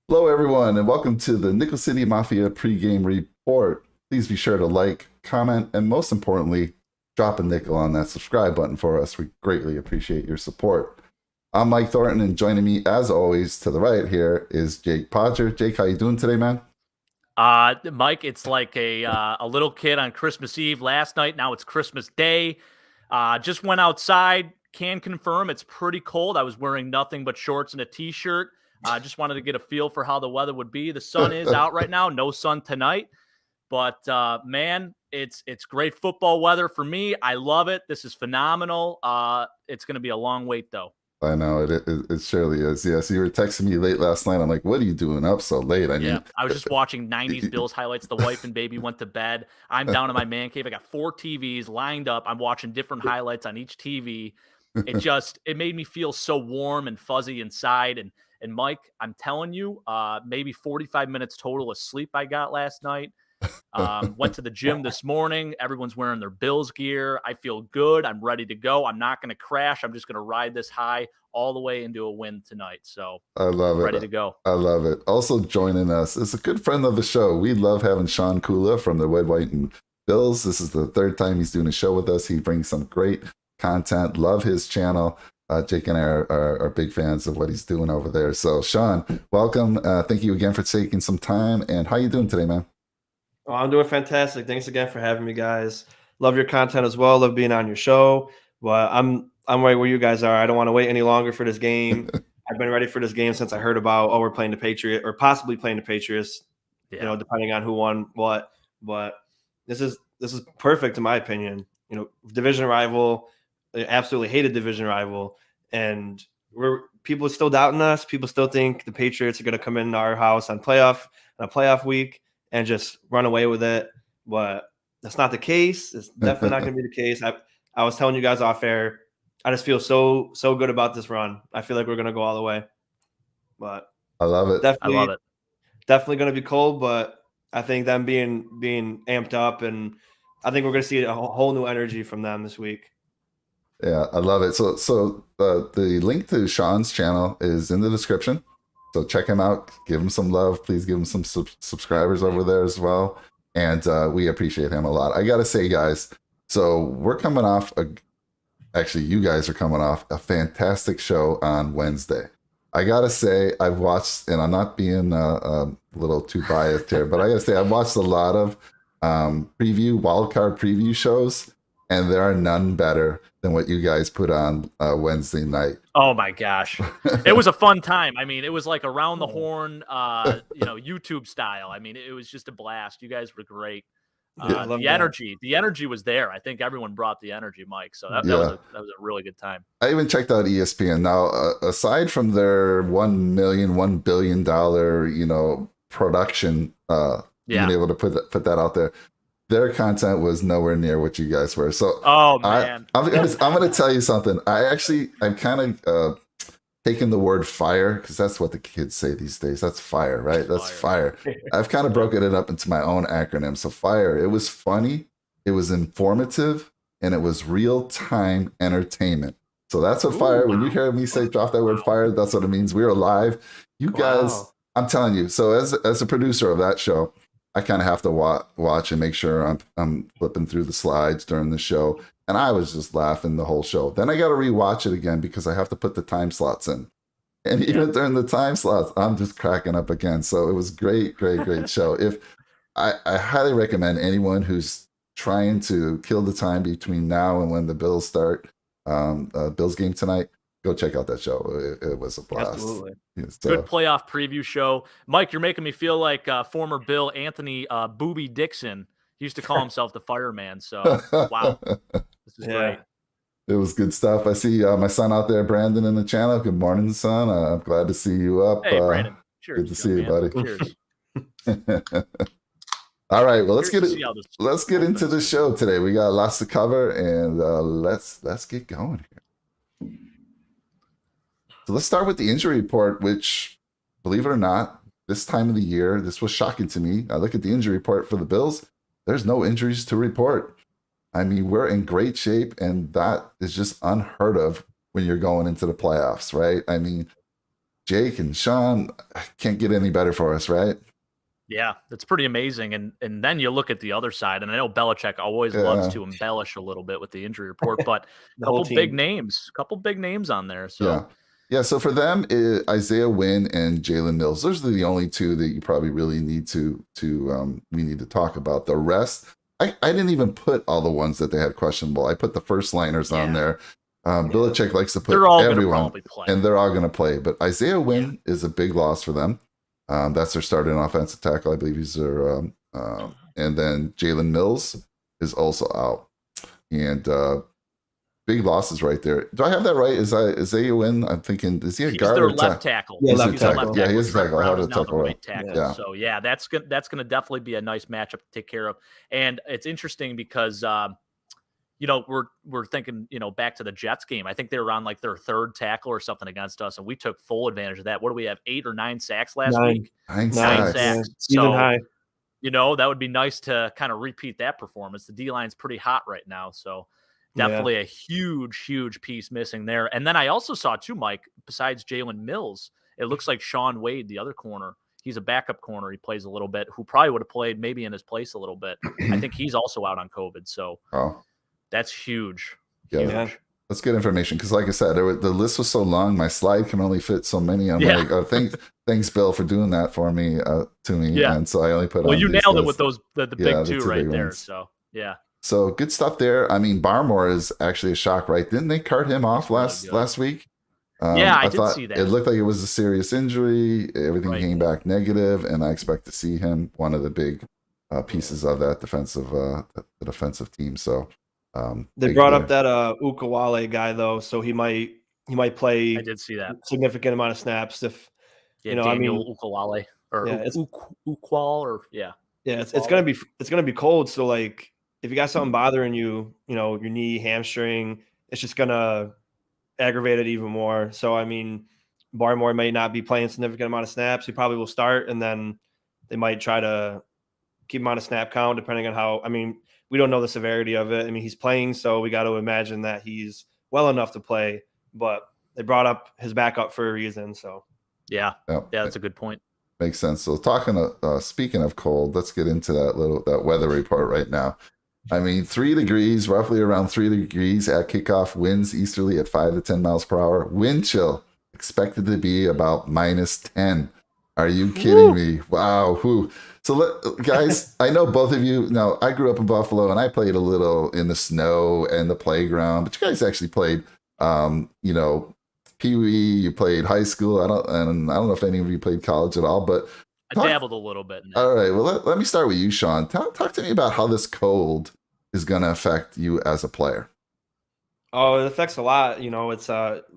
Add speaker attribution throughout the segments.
Speaker 1: Hello, everyone, and welcome to the Nickel City Mafia pregame report. Please be sure to like, comment, and most importantly, drop a nickel on that subscribe button for us. We greatly appreciate your support. I'm Mike Thornton, and joining me, as always, to the right here is Jake Podger. Jake, how you doing today, man?
Speaker 2: Mike, it's like a little kid on Christmas Eve last night. Now it's Christmas Day. Just went outside. Can confirm it's pretty cold. I was wearing nothing but shorts and a t-shirt. Just wanted to get a feel for how the weather would be. The sun is out right now. No sun tonight. But, man, it's great football weather for me. I love it. This is phenomenal. It's going to be a long wait, though.
Speaker 1: I know, it surely is. Yeah, so you were texting me late last night. I'm like, what are you doing up so late?
Speaker 2: I was just watching 90s Bills highlights. The wife and baby went to bed. I'm down in my man cave. I got 4 TVs lined up. I'm watching different highlights on each TV. It made me feel so warm and fuzzy inside. And Mike, I'm telling you, maybe 45 minutes total of sleep I got last night. Went to the gym this morning. Everyone's wearing their Bills gear. I feel good. I'm ready to go. I'm not going to crash. I'm just going to ride this high all the way into a win tonight. So
Speaker 1: I love it.
Speaker 2: Ready to go.
Speaker 1: I love it. Also joining us is a good friend of the show. We love having Shawn from the Red, White, and Bills. This is the third time he's doing a show with us. He brings some great content. Love his channel. Jake and I are big fans of what he's doing over there. So, Shawn, welcome. Thank you again for taking some time. And how you doing today, man?
Speaker 3: Oh, I'm doing fantastic. Thanks again for having me, guys. Love your content as well. Love being on your show. But I'm right where you guys are. I don't want to wait any longer for this game. I've been ready for this game since I heard about, we're playing the Patriots or possibly playing the Patriots, depending on who won what. But this is perfect in my opinion. Division rival, absolutely hated division rival. And people are still doubting us. People still think the Patriots are going to come into our house on a playoff week and just run away with it. But that's not the case. It's definitely not going to be the case. I was telling you guys off air, I just feel so good about this run. I feel like we're going to go all the way. But
Speaker 1: I love it.
Speaker 3: Definitely, I love it. Definitely going to be cold, but I think them being amped up, and I think we're going to see a whole new energy from them this week.
Speaker 1: Yeah, I love it. So the link to Shawn's channel is in the description. So check him out. Give him some love. Please give him some subscribers over there as well. And we appreciate him a lot. I got to say, guys, so we're coming off actually, you guys are coming off a fantastic show on Wednesday. I got to say, I've watched, and I'm not being a little too biased here, but I got to say, I've watched a lot of wildcard preview shows, and there are none better than what you guys put on Wednesday night.
Speaker 2: Oh my gosh. It was a fun time. I mean, it was like around the horn, YouTube style. I mean, it was just a blast. You guys were great. The energy was there. I think everyone brought the energy, Mike. So that was a really good time.
Speaker 1: I even checked out ESPN. Now, aside from their $1 billion, production, being able to put that out there, their content was nowhere near what you guys were. So,
Speaker 2: man,
Speaker 1: I'm gonna tell you something. I'm kind of taking the word fire, because that's what the kids say these days. That's fire, right? That's fire. I've kind of broken it up into my own acronym. So fire. It was funny, it was informative, and it was real-time entertainment. So that's what fire. When you hear me say drop that word fire, that's what it means. We're alive. You guys, I'm telling you. So as a producer of that show, I kind of have to watch and make sure I'm flipping through the slides during the show. And I was just laughing the whole show. Then I got to rewatch it again because I have to put the time slots in. And even during the time slots, I'm just cracking up again. So it was great show. If I highly recommend anyone who's trying to kill the time between now and when the Bills start, Bills game tonight, go check out that show. It was a blast.
Speaker 3: Absolutely.
Speaker 2: Good playoff preview show. Mike, you're making me feel like former Bill Anthony Booby Dixon. He used to call himself the fireman. So, wow. This is great.
Speaker 1: It was good stuff. I see my son out there, Brandon, in the channel. Good morning, son. I'm glad to see you up.
Speaker 2: Hey, Brandon. Cheers.
Speaker 1: Good to see you, buddy.
Speaker 2: Cheers.
Speaker 1: All right. Well, let's get into the show today. We got lots to cover, and let's get going here. So let's start with the injury report, which, believe it or not, this time of the year, this was shocking to me. I look at the injury report for the Bills. There's no injuries to report. I mean, we're in great shape, and that is just unheard of when you're going into the playoffs, right? I mean, Jake and Shawn can't get any better for us, right?
Speaker 2: Yeah, that's pretty amazing. And then you look at the other side, and I know Belichick always loves to embellish a little bit with the injury report, but a couple big names on there. So
Speaker 1: yeah. So for them, Isaiah Wynn and Jalen Mills, those are the only two that you probably really need we need to talk about. The rest, I didn't even put all the ones that they had questionable. I put the first liners on there. Belichick likes to put everyone, and they're all going to play. But Isaiah Wynn is a big loss for them. That's their starting offensive tackle. I believe he's their, and then Jalen Mills is also out. And big losses right there. Do I have that right? Is Isaiah Wynn? I'm thinking, is he a guard or
Speaker 2: left tackle?
Speaker 1: Yeah, he's a tackle. Yeah, he is a tackle. I have a tackle.
Speaker 2: Right tackle. Yeah. So yeah, that's going to definitely be a nice matchup to take care of. And it's interesting because we're thinking, back to the Jets game. I think they were on like their third tackle or something against us, and we took full advantage of that. What do we have? 8 or 9 sacks last week?
Speaker 1: 9 sacks.
Speaker 3: Yeah.
Speaker 2: So,
Speaker 3: high.
Speaker 2: That would be nice to kind of repeat that performance. The D-line's pretty hot right now, so definitely a huge piece missing there. And then I also saw too, Mike, besides Jalen Mills, it looks like Shawn Wade, the other corner. He's a backup corner. He plays a little bit, who probably would have played maybe in his place a little bit. I think he's also out on COVID, so that's huge.
Speaker 1: Yeah. That's good information because, like I said, the list was so long, my slide can only fit so many. I'm like, oh, thanks, Bill, for doing that for me, to me. Yeah. And so I only put.
Speaker 2: Well, you nailed it with those the big two right there. Ones. So yeah.
Speaker 1: So good stuff there. I mean, Barmore is actually a shock, right? Didn't they cart him off last week?
Speaker 2: I did see that.
Speaker 1: It looked like it was a serious injury. Everything came back negative, and I expect to see him one of the big pieces of that defensive team. So.
Speaker 3: They brought up that Ukawale guy though, so he might play.
Speaker 2: I did see that
Speaker 3: significant amount of snaps if
Speaker 2: Daniel Ukawale or Ukwal or
Speaker 3: it's gonna be cold. So like if you got something bothering you, your knee, hamstring, it's just gonna aggravate it even more. So I mean, Barmore may not be playing a significant amount of snaps. He probably will start, and then they might try to keep him on a snap count depending on how. I mean. We don't know the severity of it. I mean, he's playing, so we got to imagine that he's well enough to play. But they brought up his backup for a reason. So,
Speaker 2: yeah, that's a good point.
Speaker 1: Makes sense. So, speaking of cold, let's get into that weather report right now. I mean, 3 degrees, roughly around 3 degrees at kickoff. Winds easterly at 5 to 10 miles per hour. Wind chill expected to be about -10. Are you kidding me? Wow. Whew. So, guys, I know both of you. Now, I grew up in Buffalo, and I played a little in the snow and the playground. But you guys actually played, Pee Wee. You played high school. I don't know if any of you played college at all. But
Speaker 2: I dabbled a little bit.
Speaker 1: All right. Well, let me start with you, Shawn. Talk to me about how this cold is going to affect you as a player.
Speaker 3: Oh, it affects a lot. It's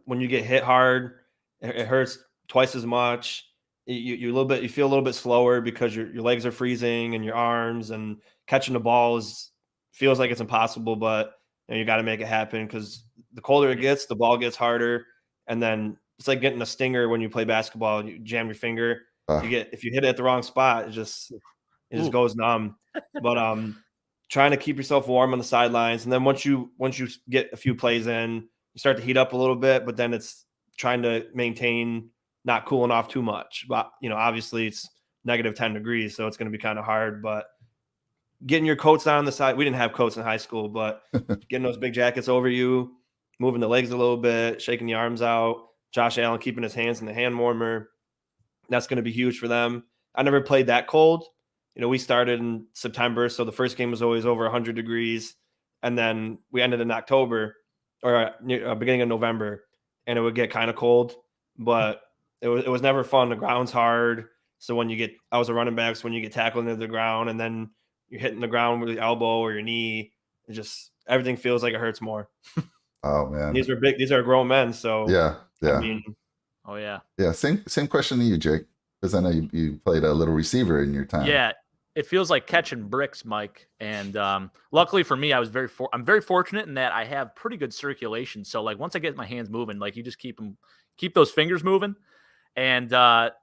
Speaker 3: when you get hit hard, it hurts twice as much. You feel a little bit slower because your legs are freezing and your arms, and catching the ball feels like it's impossible, but you got to make it happen because the colder it gets, the ball gets harder. And then it's like getting a stinger when you play basketball. You jam your finger. If you hit it at the wrong spot, it just goes numb. But trying to keep yourself warm on the sidelines, and then once you get a few plays in, you start to heat up a little bit. But then it's trying to maintain not cooling off too much. But obviously it's -10 degrees, so it's going to be kind of hard. But getting your coats on the side, we didn't have coats in high school, but getting those big jackets over you, moving the legs a little bit, shaking the arms out. Josh Allen keeping his hands in the hand warmer. That's going to be huge for them. I never played that cold. We started in September, so the first game was always over 100 degrees. And then we ended in October or beginning of November, and it would get kind of cold. But it was never fun. The ground's hard. So I was a running back, so when you get tackled into the ground and then you're hitting the ground with your elbow or your knee, everything feels like it hurts more.
Speaker 1: Oh man.
Speaker 3: These are grown men. So
Speaker 1: yeah.
Speaker 3: I mean,
Speaker 2: oh yeah.
Speaker 1: Yeah. Same question to you, Jake, because I know you played a little receiver in your time.
Speaker 2: Yeah. It feels like catching bricks, Mike. And luckily for me, I'm very fortunate in that I have pretty good circulation. So like once I get my hands moving, like you just keep them keep those fingers moving. And,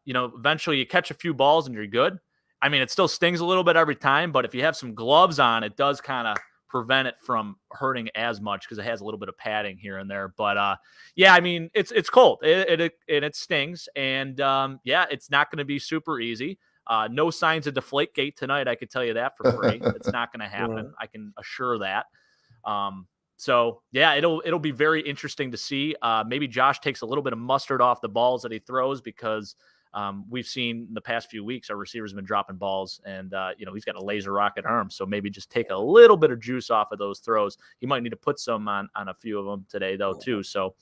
Speaker 2: eventually you catch a few balls and you're good. I mean, it still stings a little bit every time, but if you have some gloves on, it does kind of prevent it from hurting as much because it has a little bit of padding here and there. But I mean, it's cold. It stings. And it's not going to be super easy. No signs of Deflategate tonight. I could tell you that for free. It's not going to happen. I can assure that. It'll be very interesting to see. Maybe Josh takes a little bit of mustard off the balls that he throws because we've seen in the past few weeks our receivers have been dropping balls, and he's got a laser rocket arm. So maybe just take a little bit of juice off of those throws. He might need to put some on a few of them today, though, too. So,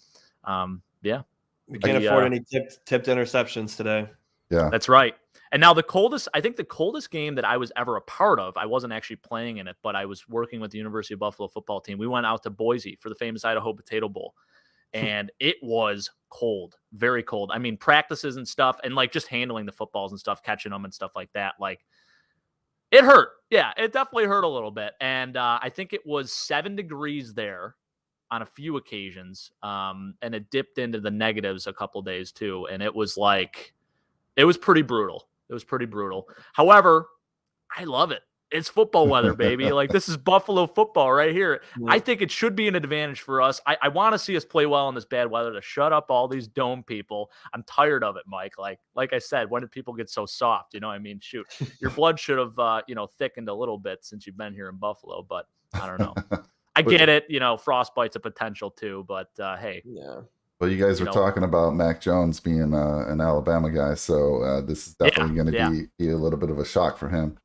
Speaker 3: we can't afford any tipped interceptions today.
Speaker 1: Yeah,
Speaker 2: that's right. And now the coldest game that I was ever a part of, I wasn't actually playing in it, but I was working with the University of Buffalo football team. We went out to Boise for the famous Idaho Potato Bowl, and it was cold, very cold. I mean, practices and stuff, and like just handling the footballs and stuff, catching them and stuff like that. Like, it hurt. Yeah, it definitely hurt a little bit. And I think it was 7 degrees there on a few occasions, and it dipped into the negatives a couple days too. And it was pretty brutal. It was pretty brutal. However, I love it. It's football weather, baby. Like, this is Buffalo football right here. Yeah. I think it should be an advantage for us. I want to see us play well in this bad weather to shut up all these dome people. I'm tired of it, Mike. Like I said, when did people get so soft? I mean, shoot, your blood should have, thickened a little bit since you've been here in Buffalo, but I don't know. I get it. Frostbite's a potential too, but hey.
Speaker 3: Yeah.
Speaker 1: Well, you guys were talking about Mac Jones being an Alabama guy, so this is definitely going to be a little bit of a shock for him.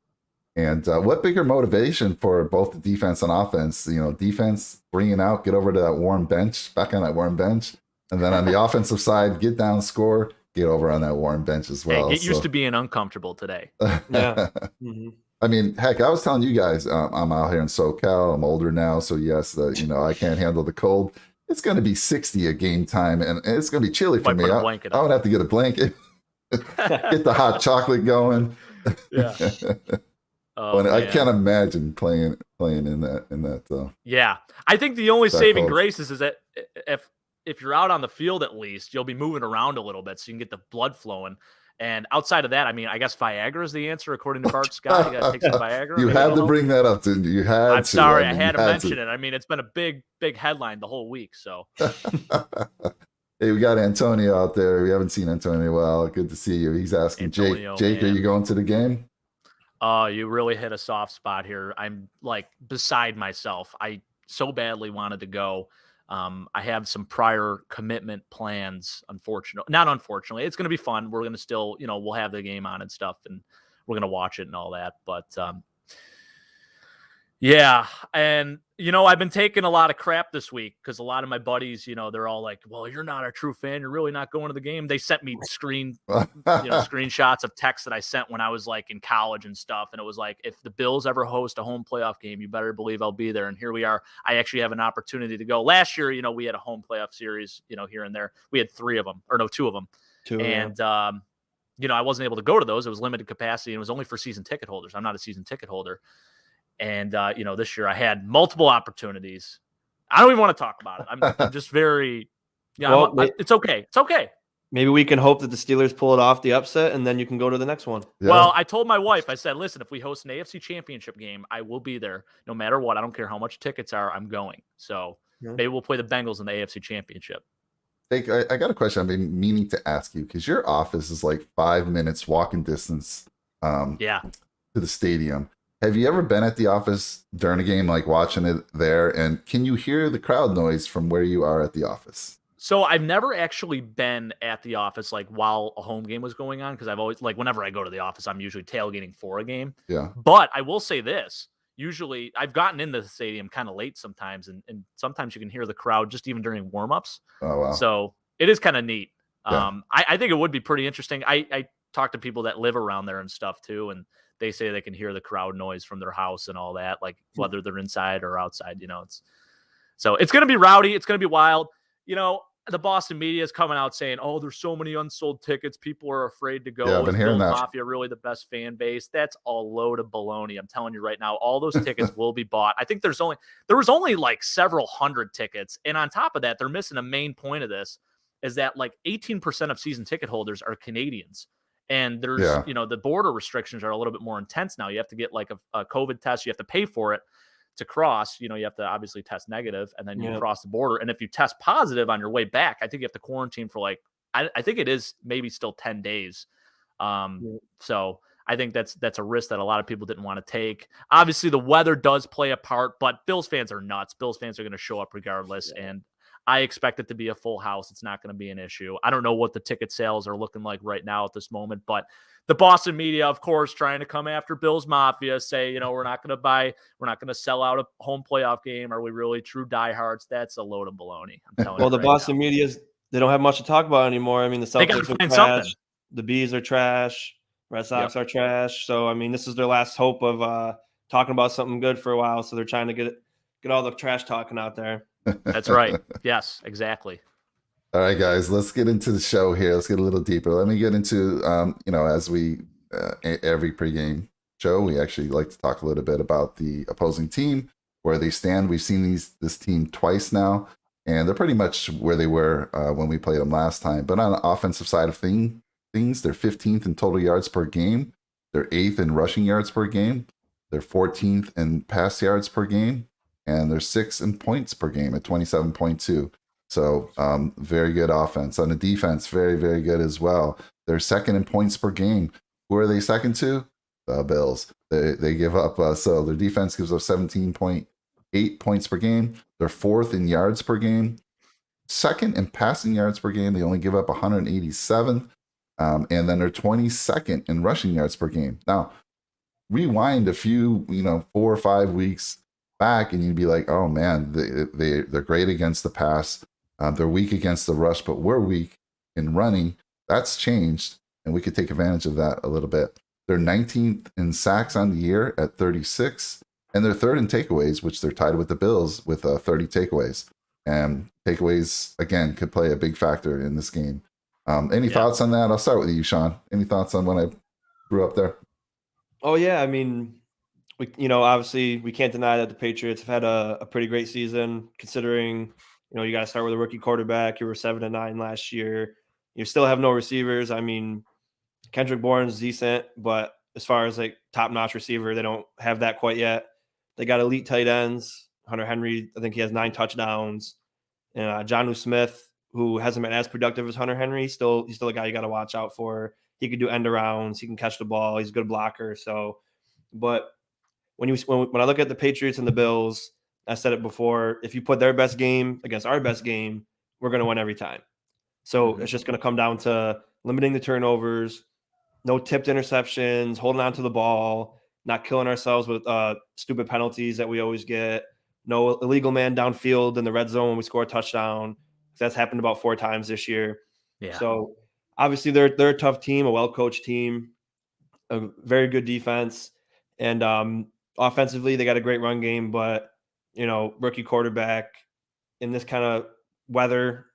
Speaker 1: And what bigger motivation for both the defense and offense? Defense bringing out, get over to that warm bench, back on that warm bench, and then on the offensive side, get down, score, get over on that warm bench as well.
Speaker 2: Hey, get used to being uncomfortable today.
Speaker 3: Yeah. Mm-hmm.
Speaker 1: I mean, heck, I was telling you guys, I'm out here in SoCal. I'm older now, so yes, I can't handle the cold. It's going to be 60 at game time, and it's going to be chilly for me. I would have to get a blanket, get the hot chocolate going.
Speaker 2: Yeah.
Speaker 1: I can't imagine playing in that.
Speaker 2: Yeah, I think the only saving grace is that if you're out on the field, at least you'll be moving around a little bit, so you can get the blood flowing. And outside of that, I mean, I guess Viagra is the answer, according to Bart Scott. You got to take some Viagra.
Speaker 1: You had to bring that up, didn't you?
Speaker 2: I'm sorry, I had to mention it. I mean, it's been a big headline the whole week. So,
Speaker 1: hey, we got Antonio out there. We haven't seen Antonio in a while. Good to see you. He's asking Antonio, Jake, are you going to the game?
Speaker 2: Oh, you really hit a soft spot here. I'm beside myself. I so badly wanted to go. I have some prior commitment plans. Not unfortunately, it's going to be fun. We're going to still, we'll have the game on and stuff, and we're going to watch it and all that. But yeah. And, I've been taking a lot of crap this week because a lot of my buddies, they're all like, well, you're not a true fan. You're really not going to the game. They sent me screenshots of texts that I sent when I was in college and stuff. And it was like, if the Bills ever host a home playoff game, you better believe I'll be there. And here we are. I actually have an opportunity to go. Last year, we had a home playoff series, here and there. We had 2 of them. And, I wasn't able to go to those. It was limited capacity, and it was only for season ticket holders. I'm not a season ticket holder. And, this year I had multiple opportunities. I don't even want to talk about it. I'm just very, it's okay. It's okay.
Speaker 3: Maybe we can hope that the Steelers pull it off the upset, and then you can go to the next one.
Speaker 1: Yeah.
Speaker 2: Well, I told my wife, I said, listen, if we host an AFC championship game, I will be there no matter what. I don't care how much tickets are. I'm going. So maybe we'll play the Bengals in the AFC championship.
Speaker 1: Hey, I got a question I've been meaning to ask you, because your office is 5 minutes walking distance to the stadium. Have you ever been at the office during a game, watching it there? And can you hear the crowd noise from where you are at the office?
Speaker 2: So I've never actually been at the office while a home game was going on, because I've always whenever I go to the office, I'm usually tailgating for a game.
Speaker 1: Yeah.
Speaker 2: But I will say this. Usually I've gotten into the stadium kind of late sometimes, and sometimes you can hear the crowd just even during warmups.
Speaker 1: Oh, wow.
Speaker 2: So it is kind of neat.
Speaker 1: Yeah.
Speaker 2: I think it would be pretty interesting. I talk to people that live around there and stuff too, and they say they can hear the crowd noise from their house and all that, whether they're inside or outside. So it's going to be rowdy. It's going to be wild. The Boston media is coming out saying, "Oh, there's so many unsold tickets. People are afraid to go."
Speaker 1: Yeah, I've been hearing that.
Speaker 2: Mafia really the best fan base? That's all load of baloney. I'm telling you right now, all those tickets will be bought. I think there was only several hundred tickets, and on top of that, they're missing a main point of this. is that like 18% of season ticket holders are Canadians. And there's,
Speaker 1: Yeah.
Speaker 2: the border restrictions are a little bit more intense now. You have to get like a COVID test. You have to pay for it to cross. You have to obviously test negative, and then you cross the border. And if you test positive on your way back, I think you have to quarantine for like, I think it is maybe still 10 days. So I think that's a risk that a lot of people didn't want to take. Obviously, the weather does play a part, but Bills fans are nuts. Bills fans are going to show up regardless. Yeah. And I expect it to be a full house. It's not going to be an issue. I don't know what the ticket sales are looking like right now at this moment, but the Boston media, of course, trying to come after Bills Mafia, say, we're not going to sell out a home playoff game. Are we really true diehards? That's a load of baloney. I'm telling you.
Speaker 3: Well, the Boston media's, they don't have much to talk about anymore. I mean, the Celtics are trash. Something. The Bees are trash. Red Sox are trash. So, I mean, this is their last hope of talking about something good for a while. So they're trying to get all the trash talking out there.
Speaker 2: That's right. Yes, exactly.
Speaker 1: All right, guys, let's get into the show here. Let's get a little deeper. Let me get into, as we, every pregame show, we actually like to talk a little bit about the opposing team, where they stand. We've seen this team twice now, and they're pretty much where they were when we played them last time. But on the offensive side of things, they're 15th in total yards per game. They're 8th in rushing yards per game. They're 14th in pass yards per game. And they're 6th in points per game at 27.2. So very good offense. On the defense, very, very good as well. They're 2nd in points per game. Who are they second to? The Bills. They give up, so their defense gives up 17.8 points per game. They're 4th in yards per game. 2nd in passing yards per game. They only give up 187. And then they're 22nd in rushing yards per game. Now, rewind a few, 4 or 5 weeks back, and you'd be like, oh man, they're great against the pass. They're weak against the rush, but we're weak in running. That's changed, and we could take advantage of that a little bit. They're 19th in sacks on the year at 36, and they're 3rd in takeaways, which they're tied with the Bills with 30 takeaways. And takeaways, again, could play a big factor in this game. Any thoughts on that? I'll start with you, Shawn. Any thoughts on when I grew up there?
Speaker 3: Oh, yeah. I mean, obviously we can't deny that the Patriots have had a pretty great season, considering, you got to start with a rookie quarterback. You were 7-9 last year. You still have no receivers. I mean, Kendrick Bourne's decent, but as far as like top-notch receiver, they don't have that quite yet. They got elite tight ends. Hunter Henry, I think he has 9 touchdowns. And Jonnu Smith, who hasn't been as productive as Hunter Henry, he's still a guy you got to watch out for. He could do end arounds. He can catch the ball. He's a good blocker. So, but when I look at the Patriots and the Bills, I said it before, if you put their best game against our best game, we're going to win every time. So it's just going to come down to limiting the turnovers, no tipped interceptions, holding on to the ball, not killing ourselves with stupid penalties that we always get, no illegal man downfield in the red zone when we score a touchdown. That's happened about 4 times this year.
Speaker 2: Yeah.
Speaker 3: So obviously they're a tough team, a well-coached team, a very good defense. And offensively, they got a great run game, but, rookie quarterback in this kind of weather,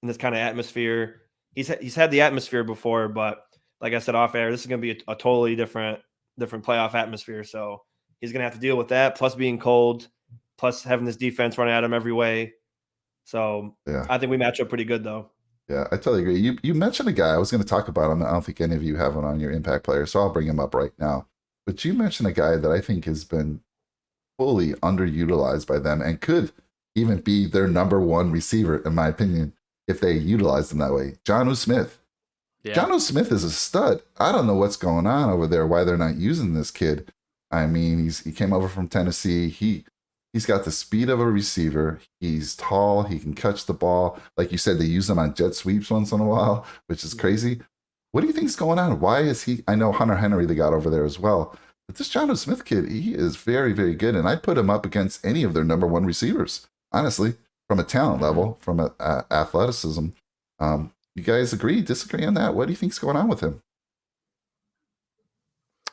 Speaker 3: in this kind of atmosphere, he's had the atmosphere before, but like I said off air, this is going to be a totally different playoff atmosphere. So he's going to have to deal with that, plus being cold, plus having this defense running at him every way. So I think we match up pretty good, though.
Speaker 1: Yeah, I totally agree. You mentioned a guy. I was going to talk about him. I don't think any of you have him on your impact player, so I'll bring him up right now. But you mentioned a guy that I think has been fully underutilized by them and could even be their number 1 receiver, in my opinion, if they utilize him that way. Jonnu Smith. Yeah. Jonnu Smith is a stud. I don't know what's going on over there, why they're not using this kid. I mean, he came over from Tennessee. He's got the speed of a receiver. He's tall. He can catch the ball. Like you said, they use him on jet sweeps once in a while, which is crazy. What do you think's going on? Why is he? I know Hunter Henry they got over there as well. But this Jonnu Smith kid, he is very, very good. And I put him up against any of their number 1 receivers, honestly, from a talent level, from athleticism. You guys agree, disagree on that? What do you think's going on with him?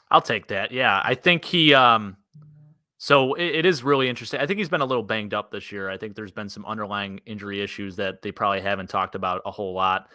Speaker 2: I'll take that. Yeah, I think he so it is really interesting. I think he's been a little banged up this year. I think there's been some underlying injury issues that they probably haven't talked about a whole lot.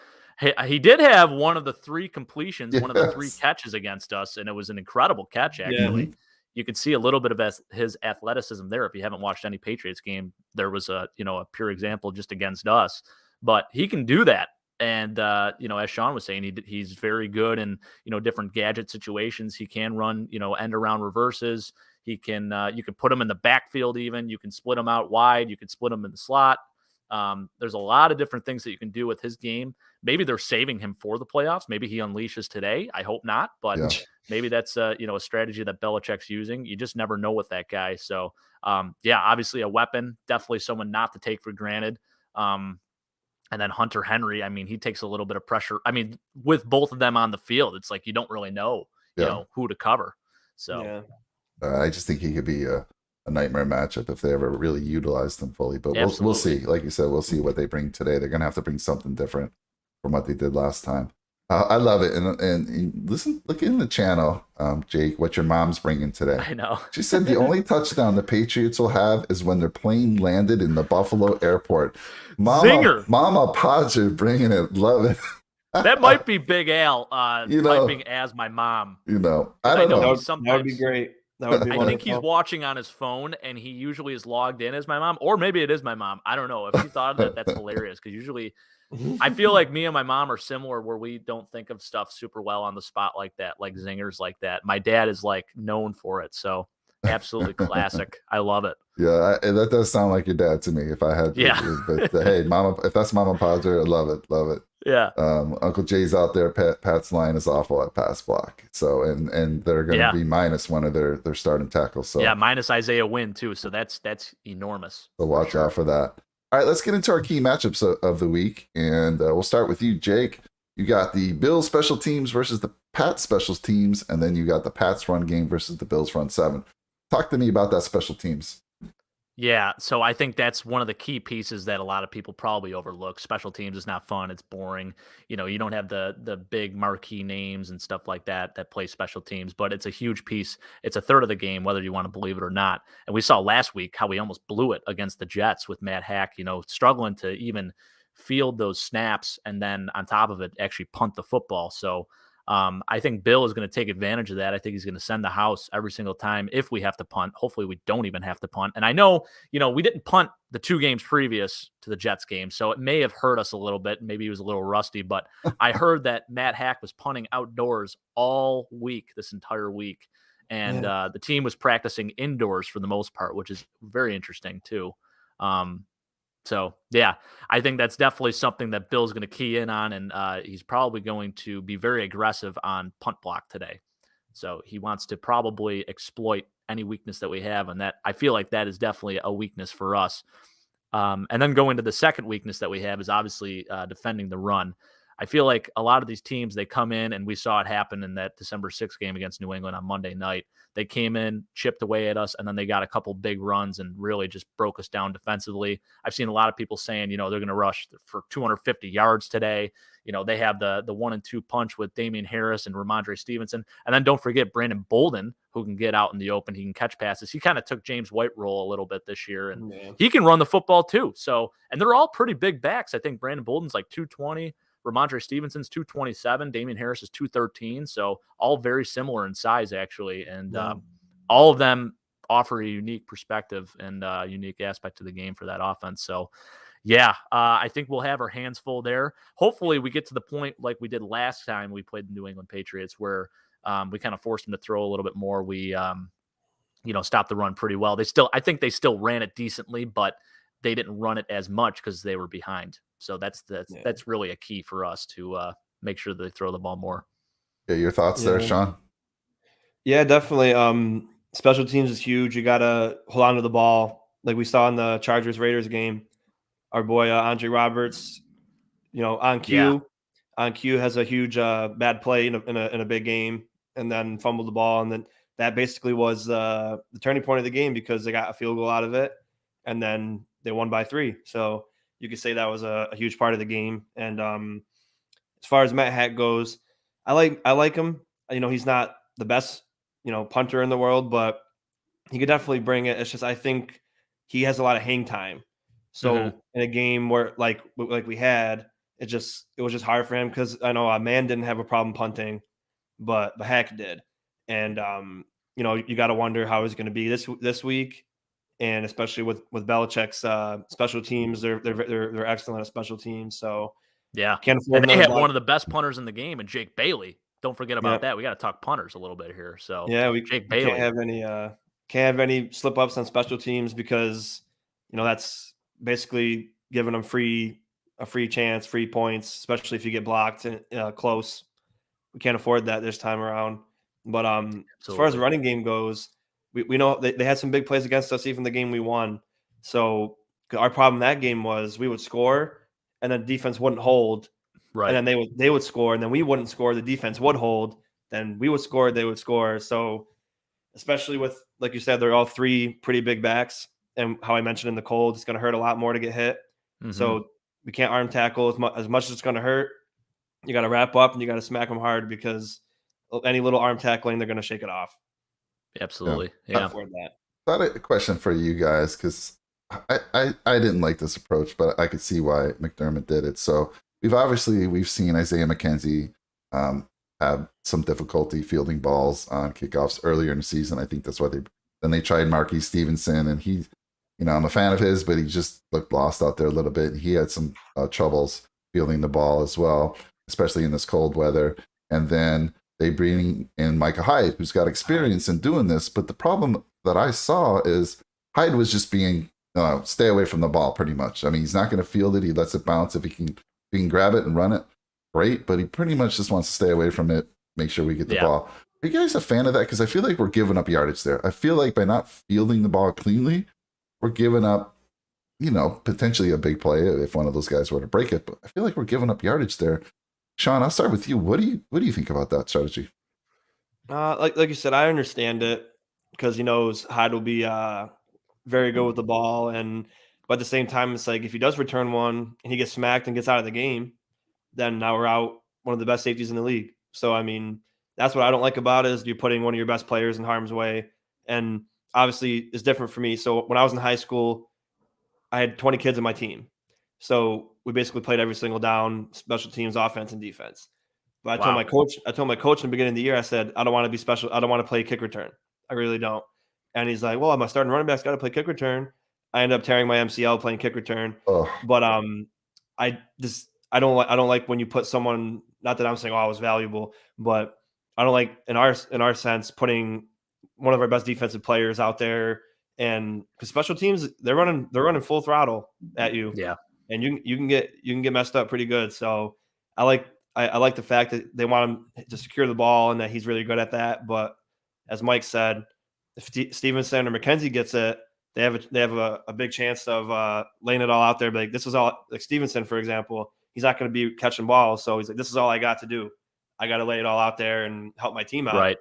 Speaker 2: He did have one of the 3 completions, one of the 3 catches against us, and it was an incredible catch, actually. Yeah. You could see a little bit of his athleticism there. If you haven't watched any Patriots game, there was a pure example just against us. But he can do that. And, as Shawn was saying, he's very good in, different gadget situations. He can run, end around reverses. He can, you can put him in the backfield even. You can split him out wide. You can split him in the slot. There's a lot of different things that you can do with his game. Maybe they're saving him for the playoffs. Maybe he unleashes today. I hope not. But maybe that's, a strategy that Belichick's using. You just never know with that guy. So, obviously a weapon. Definitely someone not to take for granted. And then Hunter Henry, I mean, he takes a little bit of pressure. I mean, with both of them on the field, it's like you don't really know, who to cover. So
Speaker 1: I just think he could be a nightmare matchup if they ever really utilized him fully. But we'll see. Like you said, we'll see what they bring today. They're going to have to bring something different from what they did last time. I love it. And listen, look in the channel, Jake, what your mom's bringing today.
Speaker 2: I know.
Speaker 1: She said the only touchdown the Patriots will have is when their plane landed in the Buffalo airport.
Speaker 2: Zinger.
Speaker 1: Mama Poyer bringing it. Love it.
Speaker 2: That might be Big Al typing as my mom.
Speaker 1: I don't know.
Speaker 3: That would be great. That would be
Speaker 2: I think he's watching on his phone, and he usually is logged in as my mom. Or maybe it is my mom. I don't know. If he thought of that, that's hilarious. Because usually I feel like me and my mom are similar where we don't think of stuff super well on the spot like that, like zingers like that. My dad is like known for it. So absolutely classic. I love it.
Speaker 1: Yeah, that does sound like your dad to me. If I had, but hey, Mama, if that's Mama Poyer, I love it.
Speaker 2: Yeah.
Speaker 1: Uncle Jay's out there. Pat's line is awful at pass block. So and they're going to be minus one of their starting tackles. So
Speaker 2: minus Isaiah Wynn too. So that's enormous.
Speaker 1: So watch out for that. All right, let's get into our key matchups of the week, and we'll start with you, Jake. You got the Bills special teams versus the Pats special teams, and then you got the Pats run game versus the Bills front seven. Talk to me about that special teams.
Speaker 2: Yeah, so I think that's one of the key pieces that a lot of people probably overlook. Special teams is not fun. It's boring. You don't have the big marquee names and stuff like that play special teams, but it's a huge piece. It's a third of the game, whether you want to believe it or not. And we saw last week how we almost blew it against the Jets with Matt Hack, struggling to even field those snaps and then on top of it, actually punt the football. So I think Bill is going to take advantage of that. I think he's going to send the house every single time if we have to punt. Hopefully we don't even have to punt. And I know, we didn't punt the 2 games previous to the Jets game, so it may have hurt us a little bit. Maybe he was a little rusty, but I heard that Matt Hack was punting outdoors all week, this entire week. And the team was practicing indoors for the most part, which is very interesting too. So, I think that's definitely something that Bill's going to key in on, and he's probably going to be very aggressive on punt block today. So he wants to probably exploit any weakness that we have, and that I feel like that is definitely a weakness for us. And then going to the second weakness that we have is obviously defending the run. I feel like a lot of these teams, they come in, and we saw it happen in that December 6th game against New England on Monday night. They came in, chipped away at us, and then they got a couple big runs and really just broke us down defensively. I've seen a lot of people saying, they're going to rush for 250 yards today. They have the 1-2 punch with Damian Harris and Randre Stevenson. And then don't forget Brandon Bolden, who can get out in the open. He can catch passes. He kind of took James White role a little bit this year, and he can run the football too. So, and they're all pretty big backs. I think Brandon Bolden's like 220. Randre Stevenson's 227. Damian Harris is 213. So all very similar in size, actually. And all of them offer a unique perspective and a unique aspect to the game for that offense. So, I think we'll have our hands full there. Hopefully we get to the point like we did last time we played the New England Patriots where we kind of forced them to throw a little bit more. We, stopped the run pretty well. I think they still ran it decently, but they didn't run it as much because they were behind. So that's really a key for us to make sure that they throw the ball more.
Speaker 1: Yeah, your thoughts there, Shawn?
Speaker 3: Yeah, definitely. Special teams is huge. You got to hold on to the ball. Like we saw in the Chargers-Raiders game, our boy Andre Roberts, on cue. On cue has a huge bad play in a big game and then fumbled the ball. And then that basically was the turning point of the game because they got a field goal out of it. And then they won by 3. So you could say that was a huge part of the game. And as far as Matt Hack goes, I like him. He's not the best, punter in the world, but he could definitely bring it. It's just I think he has a lot of hang time. So in a game where like we had, it was just hard for him because I know a man didn't have a problem punting, but Hack did. And you got to wonder how he's going to be this week. And especially with Belichick's special teams, they're excellent at special teams. So
Speaker 2: Yeah.
Speaker 3: Can't afford
Speaker 2: And they
Speaker 3: another
Speaker 2: have
Speaker 3: dog.
Speaker 2: one of the best punters in the game, and Jake Bailey. Don't forget about that. We got to talk punters a little bit here. So
Speaker 3: Yeah, we
Speaker 2: Jake
Speaker 3: can't
Speaker 2: Bailey.
Speaker 3: have any slip ups on special teams because that's basically giving them a free chance, free points, especially if you get blocked and close. We can't afford that this time around. But as far as the running game goes, we know they had some big plays against us even the game we won. So our problem that game was we would score and then defense wouldn't hold.
Speaker 2: Right.
Speaker 3: And then they would score and then we wouldn't score. The defense would hold. Then we would score, they would score. So especially with, like you said, they're all three pretty big backs. And how I mentioned in the cold, it's going to hurt a lot more to get hit.
Speaker 2: Mm-hmm.
Speaker 3: So we can't arm tackle as much as it's going to hurt. You got to wrap up and you got to smack them hard because any little arm tackling, they're going to shake it off.
Speaker 2: Absolutely. Yeah.
Speaker 1: Got a question for you guys because I didn't like this approach, but I could see why McDermott did it. So we've seen Isaiah McKenzie have some difficulty fielding balls on kickoffs earlier in the season. I think that's why they tried Marquis Stevenson, and he, I'm a fan of his, but he just looked lost out there a little bit. And he had some troubles fielding the ball as well, especially in this cold weather. And then they bring in Micah Hyde, who's got experience in doing this. But the problem that I saw is Hyde was just being stay away from the ball pretty much. I mean, he's not going to field it. He lets it bounce. If he can grab it and run it, great. But he pretty much just wants to stay away from it, make sure we get the ball. Are you guys a fan of that? Because I feel like we're giving up yardage there. I feel like by not fielding the ball cleanly, we're giving up, potentially a big play if one of those guys were to break it. But I feel like we're giving up yardage there. Shawn, I'll start with you. What do you think about that strategy?
Speaker 3: Like you said, I understand it because he knows Hyde will be very good with the ball, but at the same time, it's like if he does return one and he gets smacked and gets out of the game, then now we're out one of the best safeties in the league. So I mean, that's what I don't like about it is you're putting one of your best players in harm's way, and obviously it's different for me. So when I was in high school, I had 20 kids on my team, so we basically played every single down, special teams, offense, and defense. But I told my coach in the beginning of the year, I said, I don't want to be special. I don't want to play kick return. I really don't. And he's like, well, I'm a starting running back's got to play kick return. I ended up tearing my MCL playing kick return.
Speaker 1: Oh.
Speaker 3: But I don't like when you put someone, not that I'm saying, I was valuable, but I don't like in our sense putting one of our best defensive players out there, and because special teams they're running full throttle at you.
Speaker 2: Yeah.
Speaker 3: And you can get messed up pretty good. So I like the fact that they want him to secure the ball and that he's really good at that. But as Mike said, if Stevenson or McKenzie gets it, they have a big chance of laying it all out there. But like, this is all, like Stevenson, for example, he's not going to be catching balls. So he's like, this is all I got to do. I got to lay it all out there and help my team out.
Speaker 2: Right.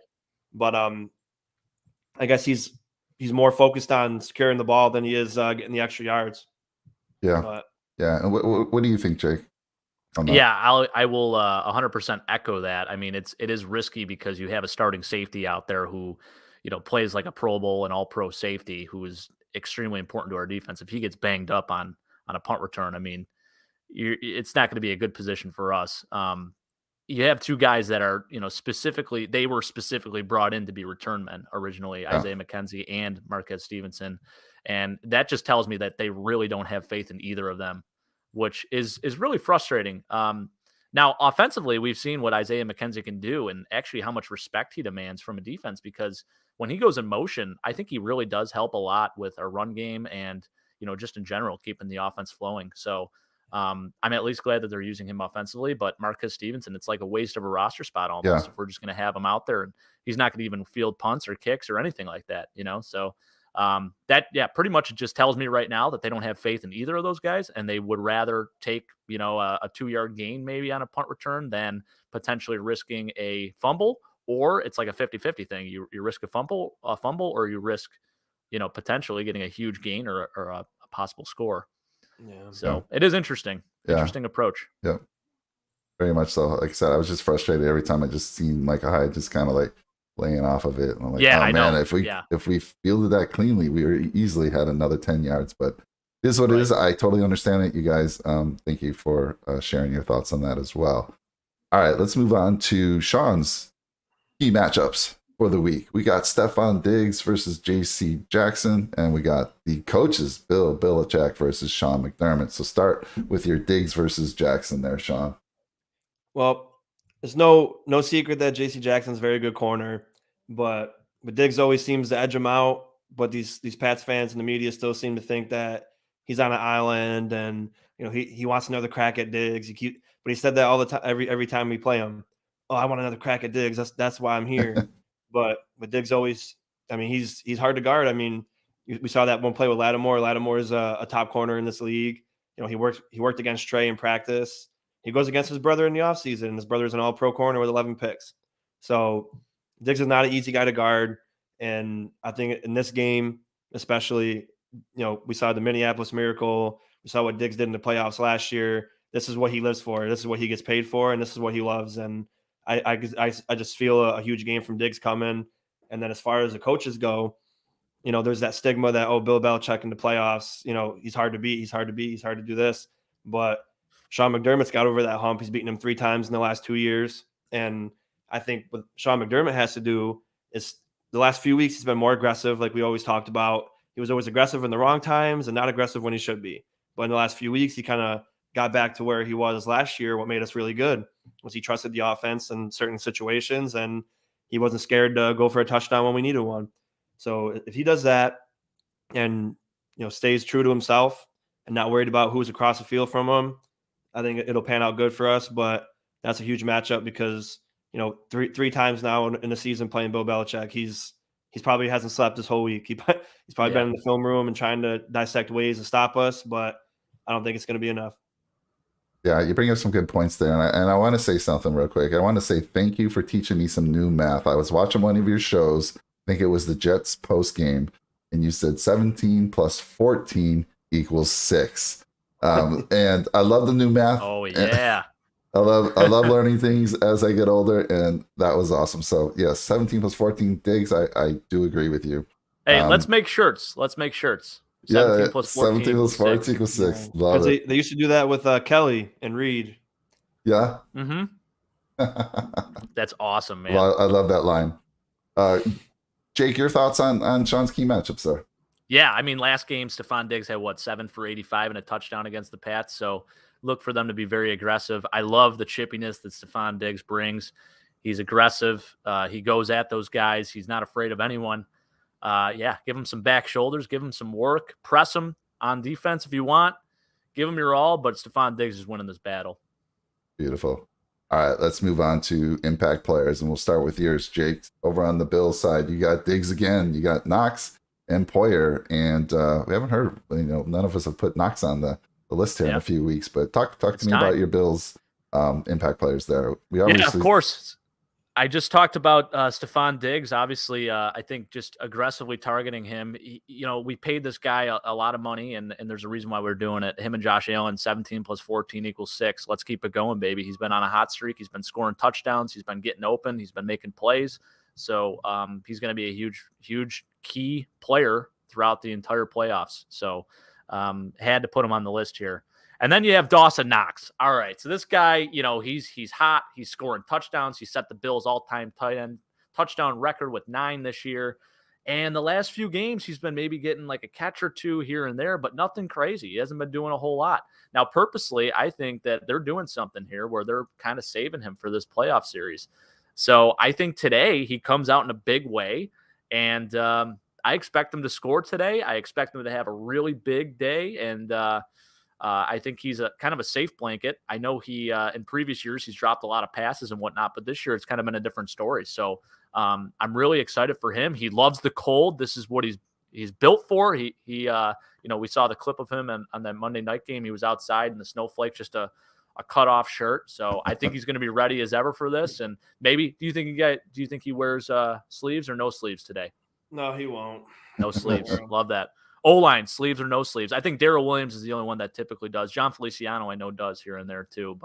Speaker 3: But I guess he's more focused on securing the ball than he is getting the extra yards.
Speaker 1: Yeah.
Speaker 3: But,
Speaker 1: yeah. And what do you think, Jake?
Speaker 2: Yeah, I will 100% echo that. I mean, it is risky because you have a starting safety out there who, plays like a Pro Bowl and all pro safety who is extremely important to our defense. If he gets banged up on a punt return, I mean, it's not going to be a good position for us. You have two guys that are, they were specifically brought in to be return men originally, Isaiah McKenzie and Marquez Stevenson. And that just tells me that they really don't have faith in either of them, which is really frustrating. Now, offensively, we've seen what Isaiah McKenzie can do and actually how much respect he demands from a defense, because when he goes in motion, I think he really does help a lot with our run game and, just in general, keeping the offense flowing. So I'm at least glad that they're using him offensively, but Marquez Stevenson, it's like a waste of a roster spot almost if we're just going to have him out there and he's not going to even field punts or kicks or anything like that, So pretty much it just tells me right now that they don't have faith in either of those guys, and they would rather take, a 2-yard gain maybe on a punt return than potentially risking a fumble, or it's like a 50-50 thing. You risk a fumble, or you risk, potentially getting a huge gain or a possible score. Yeah. So it is interesting. Interesting approach.
Speaker 1: Yeah. Very much so. Like I said, I was just frustrated every time I just seen Micah Hyde just kind of like laying off of it. And I'm like, I know. If we fielded that cleanly, we easily had another 10 yards. But it is what it is. I totally understand it, you guys. Thank you for sharing your thoughts on that as well. All right, let's move on to Shawn's key matchups. for the week. We got Stefan Diggs versus JC Jackson, and we got the coaches, Bill Belichick versus Sean McDermott. So start with your Diggs versus Jackson there, Sean.
Speaker 3: Well, it's no secret that JC Jackson's a very good corner, but Diggs always seems to edge him out. But these Pats fans and the media still seem to think that he's on an island, and he wants another crack at Diggs. But he said that all the time, every time we play him. Oh, I want another crack at Diggs. That's why I'm here. but Diggs always, I mean, he's hard to guard. I mean, we saw that one play with Lattimore. Lattimore is a top corner in this league. He worked against Trey in practice. He goes against his brother in the offseason, and his brother's an all-pro corner with 11 picks. So Diggs is not an easy guy to guard. And I think in this game, especially, we saw the Minneapolis Miracle. We saw what Diggs did in the playoffs last year. This is what he lives for. This is what he gets paid for, and this is what he loves. And I just feel a huge game from Diggs coming. And then as far as the coaches go, there's that stigma that, Bill Belichick in the playoffs, he's hard to beat. He's hard to beat. He's hard to do this. But Sean McDermott's got over that hump. He's beaten him 3 times in the last 2 years. And I think what Sean McDermott has to do is the last few weeks, he's been more aggressive, like we always talked about. He was always aggressive in the wrong times and not aggressive when he should be. But in the last few weeks, he kind of got back to where he was last year. What made us really good was he trusted the offense in certain situations, and he wasn't scared to go for a touchdown when we needed one. So if he does that and stays true to himself and not worried about who's across the field from him, I think it'll pan out good for us. But that's a huge matchup because three times now in the season playing Bill Belichick, he's probably hasn't slept this whole week. He's probably been in the film room and trying to dissect ways to stop us, but I don't think it's going to be enough.
Speaker 1: Yeah, you bring up some good points there, and I want to say something real quick. I want to say thank you for teaching me some new math. I was watching one of your shows. I think it was the Jets post game, and you said 17 plus 14 equals 6. And I love the new math.
Speaker 2: Oh yeah.
Speaker 1: I love learning things as I get older, and that was awesome. So yes, 17 plus 14 Diggs. I do agree with you.
Speaker 2: Hey, let's make shirts. 17 plus 14
Speaker 1: equals 6.
Speaker 3: Yeah.
Speaker 1: Love it.
Speaker 3: They used to do that with Kelly and Reed.
Speaker 1: Yeah.
Speaker 2: Mm-hmm. That's awesome, man.
Speaker 1: Well, I love that line. Jake, your thoughts on Sean's key matchup, sir?
Speaker 2: Yeah, I mean, last game, Stefan Diggs had 7 for 85 and a touchdown against the Pats. So look for them to be very aggressive. I love the chippiness that Stefan Diggs brings. He's aggressive. He goes at those guys. He's not afraid of anyone. Give him some back shoulders. Give him some work. Press him on defense if you want. Give him your all, but Stefan Diggs is winning this battle.
Speaker 1: Beautiful. All right, let's move on to impact players, and we'll start with yours, Jake. Over on the Bills side, you got Diggs again. You got Knox and Poyer, and we haven't heard. None of us have put Knox on the list here in a few weeks. But talk to me about your Bills impact players there.
Speaker 2: Of course. I just talked about Stefan Diggs. Obviously, I think just aggressively targeting him. We paid this guy a lot of money, and there's a reason why we're doing it. Him and Josh Allen, 17 plus 14 equals 6. Let's keep it going, baby. He's been on a hot streak. He's been scoring touchdowns. He's been getting open. He's been making plays. So he's going to be a huge, huge key player throughout the entire playoffs. So had to put him on the list here. And then you have Dawson Knox. All right, so this guy, he's hot. He's scoring touchdowns. He set the Bills' all-time tight end touchdown record with 9 this year. And the last few games, he's been maybe getting like a catch or two here and there, but nothing crazy. He hasn't been doing a whole lot. Now, purposely, I think that they're doing something here where they're kind of saving him for this playoff series. So I think today he comes out in a big way, and I expect him to score today. I expect him to have a really big day, and I think he's a kind of a safe blanket. I know he in previous years he's dropped a lot of passes and whatnot, but this year it's kind of been a different story. So I'm really excited for him. He loves the cold. This is what he's built for. He we saw the clip of him on that Monday night game. He was outside in the snowflake, just a cut off shirt. So I think he's going to be ready as ever for this. And maybe do you think he wears sleeves or no sleeves today?
Speaker 3: No, he won't.
Speaker 2: No sleeves. Love that. O-line, sleeves or no sleeves. I think Darrell Williams is the only one that typically does. John Feliciano, I know, does here and there too.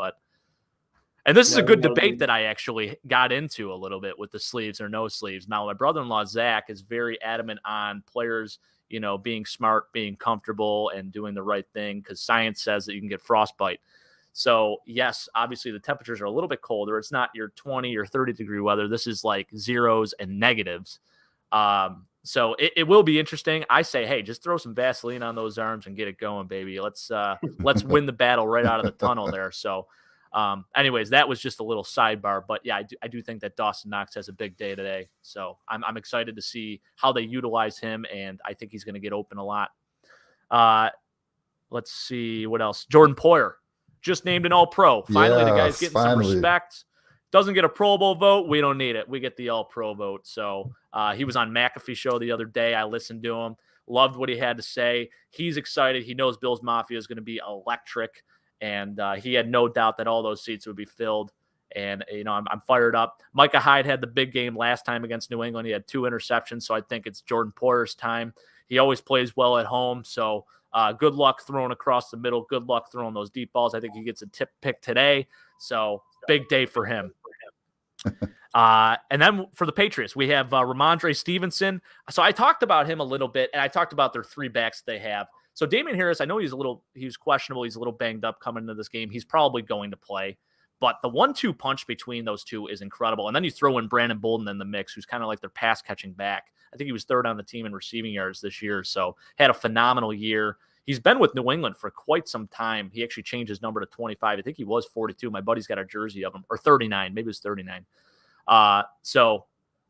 Speaker 2: And this is a good debate that I actually got into a little bit with the sleeves or no sleeves. Now, my brother-in-law, Zach, is very adamant on players, being smart, being comfortable, and doing the right thing because science says that you can get frostbite. So yes, obviously the temperatures are a little bit colder. It's not your 20 or 30 degree weather. This is like zeros and negatives. So it will be interesting. I say, hey, just throw some Vaseline on those arms and get it going, baby. Let's win the battle right out of the tunnel there. So anyways, that was just a little sidebar, but yeah, I do think that Dawson Knox has a big day today. So I'm excited to see how they utilize him, and I think he's going to get open a lot. Let's see what else. Jordan Poyer just named an All-Pro. Finally, the guy's getting some respect. Doesn't get a Pro Bowl vote. We don't need it. We get the All-Pro vote. So he was on McAfee show the other day. I listened to him. Loved what he had to say. He's excited. He knows Bills Mafia is going to be electric. And he had no doubt that all those seats would be filled. And, I'm fired up. Micah Hyde had the big game last time against New England. He had 2 interceptions. So I think it's Jordan Poyer's time. He always plays well at home. So good luck throwing across the middle. Good luck throwing those deep balls. I think he gets a tip pick today. So big day for him. And then for the Patriots, we have Randre Stevenson. So I talked about him a little bit, and I talked about their 3 backs they have. So Damian Harris, I know he's questionable. He's a little banged up coming into this game. He's probably going to play. But the 1-2 punch between those two is incredible. And then you throw in Brandon Bolden in the mix, who's kind of like their pass-catching back. I think he was 3rd on the team in receiving yards this year, so had a phenomenal year. He's been with New England for quite some time. He actually changed his number to 25. I think he was 42. My buddy's got a jersey of him. Or 39. Maybe it was 39. So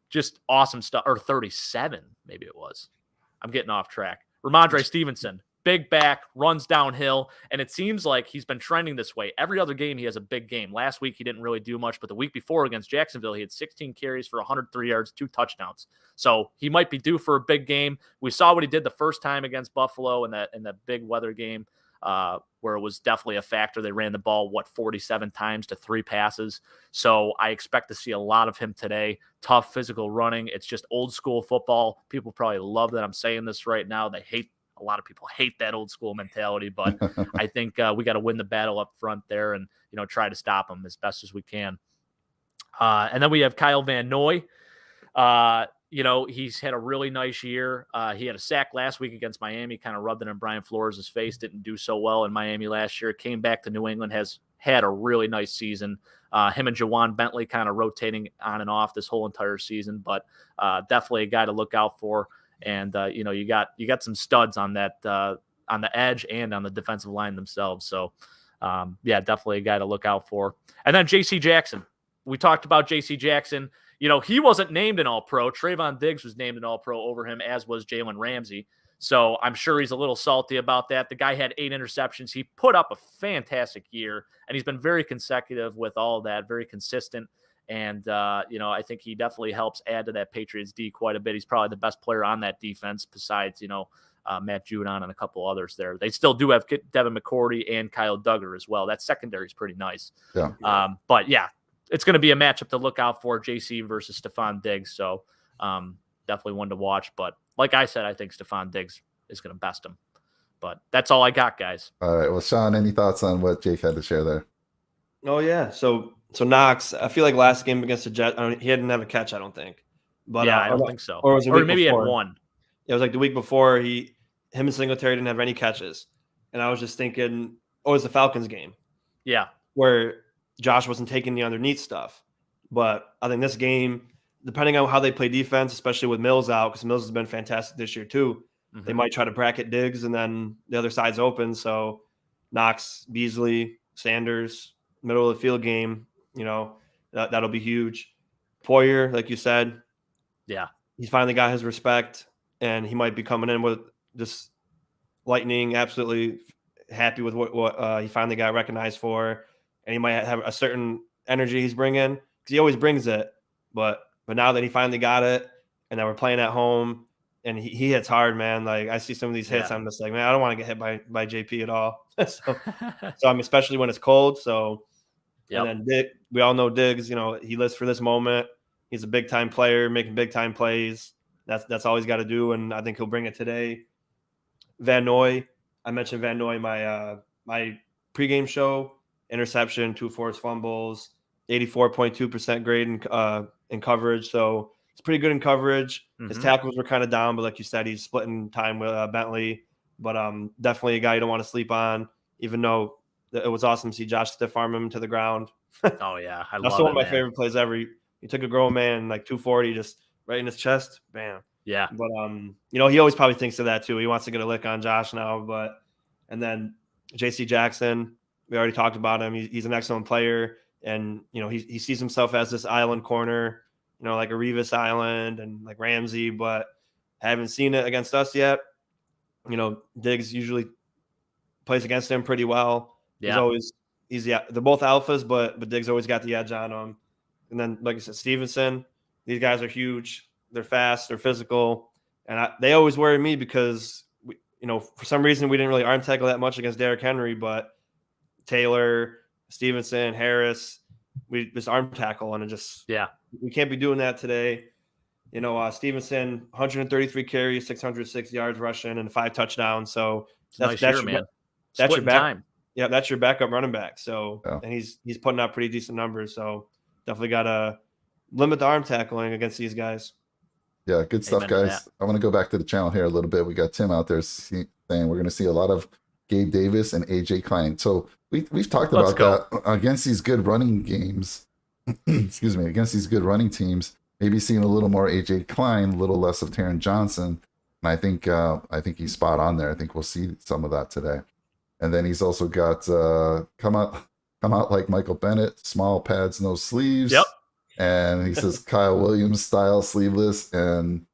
Speaker 2: just awesome stuff. Or 37, maybe it was. I'm getting off track. Randre Stevenson. Big back, runs downhill, and it seems like he's been trending this way. Every other game, he has a big game. Last week, he didn't really do much, but the week before against Jacksonville, he had 16 carries for 103 yards, 2 touchdowns. So he might be due for a big game. We saw what he did the first time against Buffalo in that big weather game where it was definitely a factor. They ran the ball, 47 times to 3 passes. So I expect to see a lot of him today. Tough physical running. It's just old school football. People probably love that I'm saying this right now. A lot of people hate that old school mentality, but I think we got to win the battle up front there and, try to stop them as best as we can. And then we have Kyle Van Noy. He's had a really nice year. He had a sack last week against Miami, kind of rubbed it in Brian Flores' face, didn't do so well in Miami last year, came back to New England, has had a really nice season. Him and Jawan Bentley kind of rotating on and off this whole entire season, but definitely a guy to look out for. And, you got some studs on that, on the edge and on the defensive line themselves. So, definitely a guy to look out for. And then J.C. Jackson. We talked about J.C. Jackson. He wasn't named an All-Pro. Trayvon Diggs was named an All-Pro over him, as was Jalen Ramsey. So I'm sure he's a little salty about that. The guy had 8 interceptions. He put up a fantastic year, and he's been very consecutive with all of that, very consistent. And, I think he definitely helps add to that Patriots D quite a bit. He's probably the best player on that defense besides, Matt Judon and a couple others there. They still do have Devin McCourty and Kyle Duggar as well. That secondary is pretty nice.
Speaker 1: Yeah.
Speaker 2: But, yeah, it's going to be a matchup to look out for, JC versus Stefan Diggs. So definitely one to watch. But like I said, I think Stefan Diggs is going to best him. But that's all I got, guys.
Speaker 1: All right. Well, Shawn, any thoughts on what Jake had to share there?
Speaker 3: Oh, yeah. So Knox, I feel like last game against the Jets, he didn't have a catch, I don't think. But
Speaker 2: yeah, I don't think so.
Speaker 3: Or,
Speaker 2: maybe he had one.
Speaker 3: It was like the week before, him and Singletary didn't have any catches. And I was just thinking, it was the Falcons game.
Speaker 2: Yeah.
Speaker 3: Where Josh wasn't taking the underneath stuff. But I think this game, depending on how they play defense, especially with Mills out, because Mills has been fantastic this year too, they might try to bracket Diggs, and then the other side's open. So Knox, Beasley, Sanders, middle of the field game, that'll be huge. Poyer, like you said,
Speaker 2: yeah,
Speaker 3: he's finally got his respect, and he might be coming in with just lightning, absolutely happy with what he finally got recognized for, and he might have a certain energy he's bringing because he always brings it, but now that he finally got it, and that we're playing at home, and he hits hard, man. Like I see some of these hits, I'm just like, man, I don't want to get hit by JP at all. so I'm especially when it's cold. So. Yep. And then we all know Diggs, he lives for this moment. He's a big-time player, making big-time plays. That's all he's got to do, and I think he'll bring it today. Van Noy, I mentioned Van Noy in my pregame show. Interception, 2 forced fumbles, 84.2% grade in coverage. So it's pretty good in coverage. His tackles were kind of down, but like you said, he's splitting time with Bentley. But definitely a guy you don't want to sleep on, even though it was awesome to see Josh stiff arm him to the ground.
Speaker 2: Oh yeah, I
Speaker 3: That's
Speaker 2: love
Speaker 3: one
Speaker 2: it,
Speaker 3: of my
Speaker 2: man.
Speaker 3: favorite plays ever. He took a grown man like 240, just right in his chest, bam.
Speaker 2: Yeah,
Speaker 3: But he always probably thinks of that too. He wants to get a lick on Josh now, and then J.C. Jackson, we already talked about him. He's an excellent player, and he sees himself as this island corner, like a Revis Island and like Ramsey, but haven't seen it against us yet. Diggs usually plays against him pretty well.
Speaker 2: yeah.
Speaker 3: They're both alphas, but Diggs always got the edge on him. And then, like I said, Stevenson, these guys are huge. They're fast. They're physical. And they always worry me because, for some reason we didn't really arm tackle that much against Derrick Henry, but Taylor, Stevenson, Harris, we just arm tackle, and we can't be doing that today. Stevenson, 133 carries, 606 yards rushing, and 5 touchdowns. So
Speaker 2: that's your man.
Speaker 3: That's your
Speaker 2: time.
Speaker 3: Yeah, that's your backup running back. So,
Speaker 1: Yeah.
Speaker 3: And he's putting out pretty decent numbers. So definitely got to limit the arm tackling against these guys.
Speaker 1: Yeah, good stuff, guys. I want to go back to the channel here a little bit. We got Tim out there saying we're going to see a lot of Gabe Davis and AJ Klein. So we've talked about that against these good running games. Excuse me, against these good running teams. Maybe seeing a little more AJ Klein, a little less of Taron Johnson. And I think he's spot on there. I think we'll see some of that today. And then he's also got come out like Michael Bennett, small pads, no sleeves.
Speaker 2: Yep.
Speaker 1: And he says Kyle Williams style sleeveless. And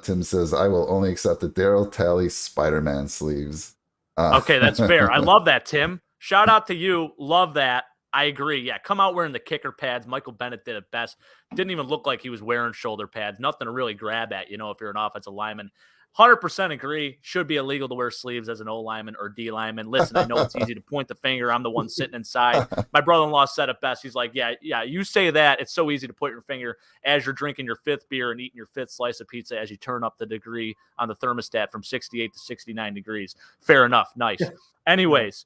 Speaker 1: Tim says, I will only accept the Daryl Talley Spider-Man sleeves.
Speaker 2: Okay, that's fair. I love that, Tim. Shout out to you. Love that. I agree. Yeah, come out wearing the kicker pads. Michael Bennett did it best. Didn't even look like he was wearing shoulder pads. Nothing to really grab at, if you're an offensive lineman. 100% agree. Should be illegal to wear sleeves as an O lineman or D lineman. Listen, I know it's easy to point the finger. I'm the one sitting inside. My brother-in-law said it best. He's like, yeah, you say that. It's so easy to point your finger as you're drinking your 5th beer and eating your 5th slice of pizza as you turn up the degree on the thermostat from 68 to 69 degrees. Fair enough. Nice. Anyways,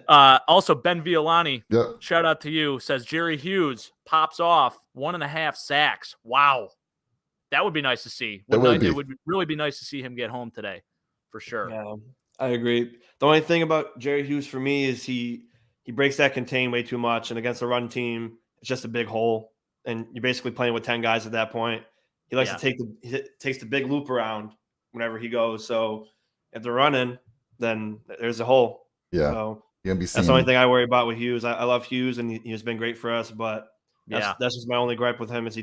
Speaker 2: also Ben Violani, shout out to you, says Jerry Hughes pops off 1.5 sacks. Wow. That would be nice to see. It would really be nice to see him get home today, for sure.
Speaker 3: Yeah, I agree. The only thing about Jerry Hughes for me is he breaks that contain way too much, and against a run team, it's just a big hole, and you're basically playing with 10 guys at that point. He likes to takes the big loop around whenever he goes. So if they're running, then there's a hole.
Speaker 1: Yeah,
Speaker 3: so that's the only thing I worry about with Hughes. I love Hughes, and he's been great for us, but that's just my only gripe with him is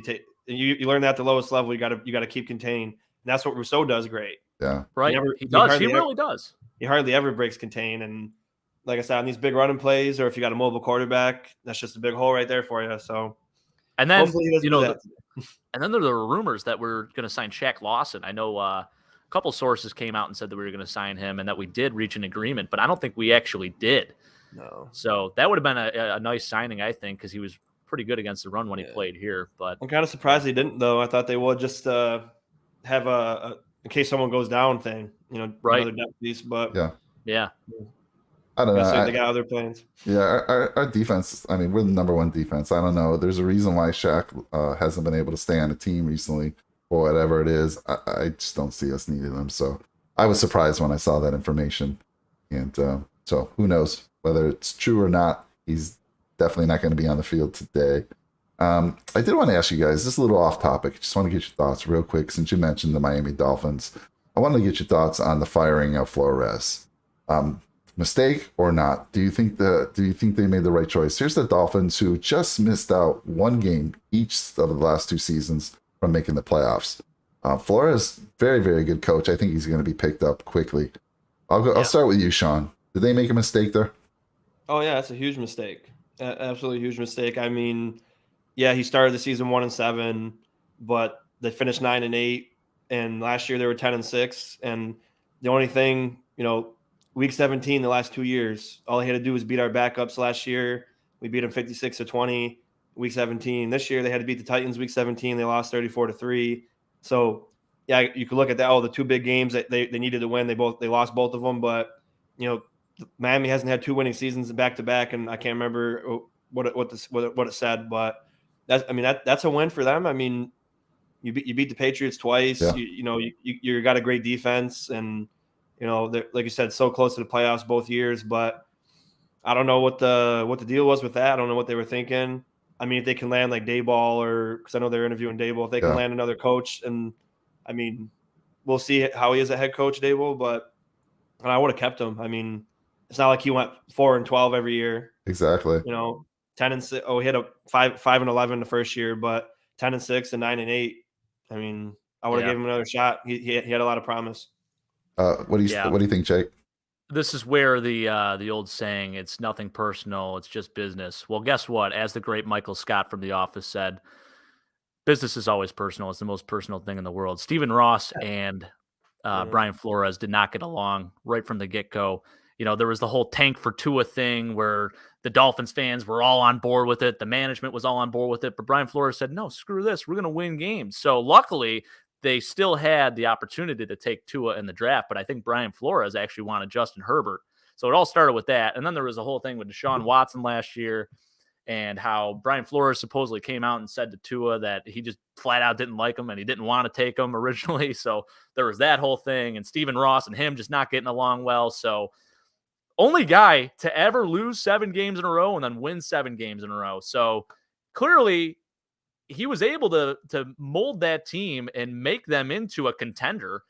Speaker 3: you learn that at the lowest level. You got to keep containing, and that's what Rousseau does great.
Speaker 1: Yeah,
Speaker 2: right. He does. He really does.
Speaker 3: He hardly ever breaks contain, and like I said, on these big running plays, or if you got a mobile quarterback, that's just a big hole right there for you. So,
Speaker 2: and then and then there were rumors that we're going to sign Shaq Lawson. I know a couple sources came out and said that we were going to sign him, and that we did reach an agreement, but I don't think we actually did.
Speaker 3: No.
Speaker 2: So that would have been a nice signing, I think, because he was pretty good against the run when he played here. But
Speaker 3: I'm kind of surprised he didn't, though. I thought they would just have a in case someone goes down thing,
Speaker 2: right?
Speaker 3: Another depth piece, but
Speaker 2: yeah.
Speaker 1: I don't know.
Speaker 3: They got other plans.
Speaker 1: Yeah, our defense. I mean, we're the number 1 defense. I don't know. There's a reason why Shaq hasn't been able to stay on a team recently, or whatever it is. I just don't see us needing him. So I was surprised when I saw that information, and so who knows whether it's true or not. He's definitely not going to be on the field today. I did want to ask you guys, this is a little off topic. Just want to get your thoughts real quick since you mentioned the Miami Dolphins. I wanted to get your thoughts on the firing of Flores. Mistake or not? Do you think they made the right choice? Here's the Dolphins, who just missed out 1 game each of the last 2 seasons from making the playoffs. Flores, very, very good coach. I think he's going to be picked up quickly. I'll start with you, Shawn. Did they make a mistake there?
Speaker 3: Oh yeah, it's a huge mistake. Absolutely huge mistake. I mean, yeah, he started the season 1-7, but they finished 9-8, and last year they were 10-6. And the only thing, week 17, the last 2 years, all he had to do was beat our backups last year. We beat them 56-20. Week 17. This year they had to beat the Titans. Week 17, they lost 34-3. So yeah, you could look at that. Oh, the 2 big games that they needed to win, they lost both of them. But Miami hasn't had 2 winning seasons back to back, and I can't remember what it said, but that's a win for them. I mean, you beat the Patriots twice.
Speaker 1: Yeah.
Speaker 3: You got a great defense, and like you said, so close to the playoffs both years. But I don't know what the deal was with that. I don't know what they were thinking. I mean, if they can land like Dayball, or because I know they're interviewing Dayball, if they can land another coach, and I mean, we'll see how he is a head coach, Dayball, but I would have kept him. I mean, it's not like he went 4-12 every year.
Speaker 1: Exactly.
Speaker 3: 10-6. Oh, he had a 5-11 the first year, but 10-6 and 9-8. I mean, I would have gave him another shot. He had a lot of promise.
Speaker 1: What do you think, Jake?
Speaker 2: This is where the old saying, "It's nothing personal, it's just business." Well, guess what? As the great Michael Scott from The Office said, business is always personal. It's the most personal thing in the world. Stephen Ross and Brian Flores did not get along right from the get-go. There was the whole tank for Tua thing where the Dolphins fans were all on board with it. The management was all on board with it. But Brian Flores said, no, screw this. We're going to win games. So luckily, they still had the opportunity to take Tua in the draft. But I think Brian Flores actually wanted Justin Herbert. So it all started with that. And then there was a whole thing with Deshaun Watson last year and how Brian Flores supposedly came out and said to Tua that he just flat out didn't like him and he didn't want to take him originally. So there was that whole thing, and Stephen Ross and him just not getting along well. So only guy to ever lose 7 games in a row and then win 7 games in a row. So clearly he was able to mold that team and make them into a contender.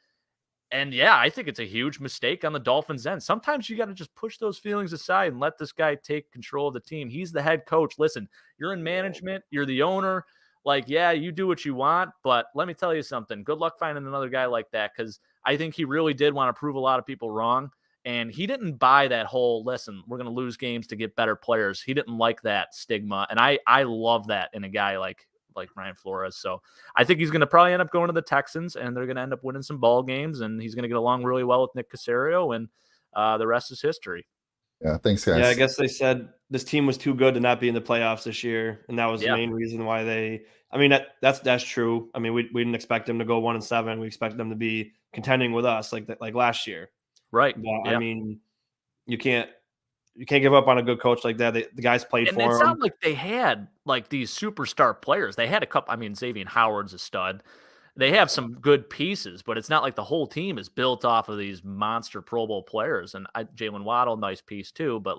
Speaker 2: And yeah, I think it's a huge mistake on the Dolphins' end. Sometimes you got to just push those feelings aside and let this guy take control of the team. He's the head coach. Listen, you're in management. You're the owner. Like, yeah, you do what you want. But let me tell you something. Good luck finding another guy like that, because I think he really did want to prove a lot of people wrong. And he didn't buy that whole, listen, we're going to lose games to get better players. He didn't like that stigma. And I love that in a guy like Brian Flores. So I think he's going to probably end up going to the Texans, and they're going to end up winning some ball games, and he's going to get along really well with Nick Caserio, and the rest is history.
Speaker 1: Yeah. Thanks, guys.
Speaker 3: Yeah. I guess they said this team was too good to not be in the playoffs this year. And that was the main reason why that's true. I mean, we didn't expect them to go 1-7. We expected them to be contending with us like last year.
Speaker 2: Right.
Speaker 3: But, I mean, you can't give up on a good coach like that. The guys played
Speaker 2: and
Speaker 3: for him.
Speaker 2: It's not like they had like these superstar players. They had a couple. I mean, Xavier Howard's a stud. They have some good pieces, but it's not like the whole team is built off of these monster Pro Bowl players. And Jalen Waddle, nice piece too. But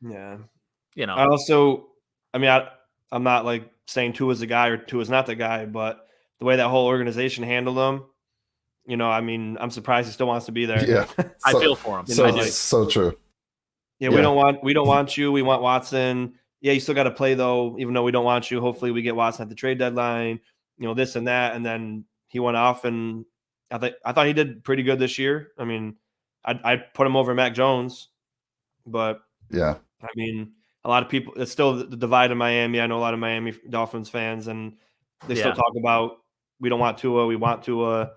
Speaker 3: I'm not like saying Tua's the guy or Tua's not the guy, but the way that whole organization handled him, I'm surprised he still wants to be there.
Speaker 1: Yeah,
Speaker 2: I feel for him.
Speaker 1: So true.
Speaker 3: Yeah, we don't want you. We want Watson. Yeah, you still got to play though, even though we don't want you. Hopefully, we get Watson at the trade deadline. This and that, and then he went off, and I thought he did pretty good this year. I mean, I'd put him over Mac Jones, but
Speaker 1: yeah,
Speaker 3: I mean, a lot of people. It's still the divide in Miami. I know a lot of Miami Dolphins fans, and they still talk about we don't want Tua. We want Tua.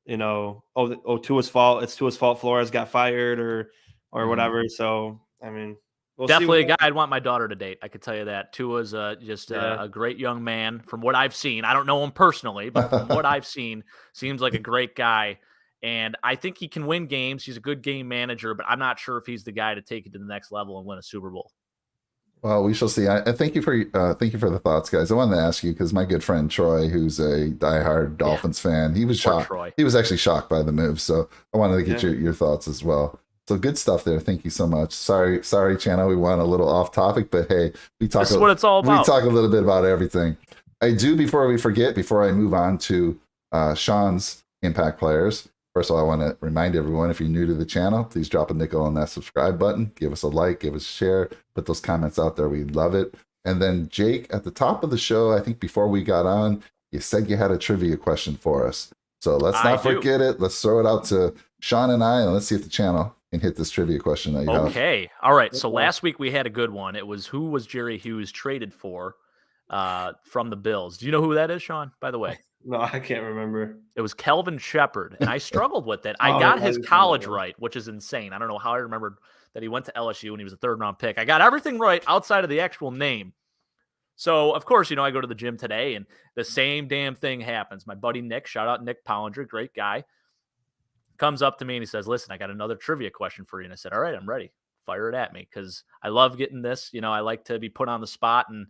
Speaker 3: Tua's fault. It's Tua's fault. Flores got fired or whatever. So I mean,
Speaker 2: definitely a guy I'd want my daughter to date. I could tell you that. Tua's just a great young man from what I've seen. I don't know him personally, but from what I've seen, seems like a great guy. And I think he can win games. He's a good game manager, but I'm not sure if he's the guy to take it to the next level and win a Super Bowl.
Speaker 1: Well, we shall see. I thank you for the thoughts, guys. I wanted to ask you because my good friend Troy, who's a diehard Dolphins fan, he was shocked.
Speaker 2: Troy.
Speaker 1: He was actually shocked by the move. So I wanted to get your thoughts as well. So good stuff there. Thank you so much. Sorry, channel. We went a little off topic, but hey,
Speaker 2: this is what it's all about.
Speaker 1: We talk a little bit about everything. I do, before we forget, before I move on to Shawn's impact players. First of all, I want to remind everyone, if you're new to the channel, please drop a nickel on that subscribe button. Give us a like, give us a share, put those comments out there. We'd love it. And then Jake, at the top of the show, I think before we got on, you said you had a trivia question for us. So let's not forget it. Let's throw it out to Shawn and let's see if the channel can hit this trivia question that you have.
Speaker 2: Okay. All right. So last week we had a good one. It was, who was Jerry Hughes traded for from the Bills? Do you know who that is, Shawn, by the way?
Speaker 3: No, I can't remember.
Speaker 2: It was Kelvin Shepherd, and I struggled with it. I got his college right, which is insane. I don't know how I remembered that he went to LSU and he was a 3rd-round pick. I got everything right outside of the actual name. So, of course, I go to the gym today, and the same damn thing happens. My buddy Nick, shout out Nick Pollinger, great guy, comes up to me and he says, listen, I got another trivia question for you. And I said, all right, I'm ready. Fire it at me, because I love getting this. I like to be put on the spot, and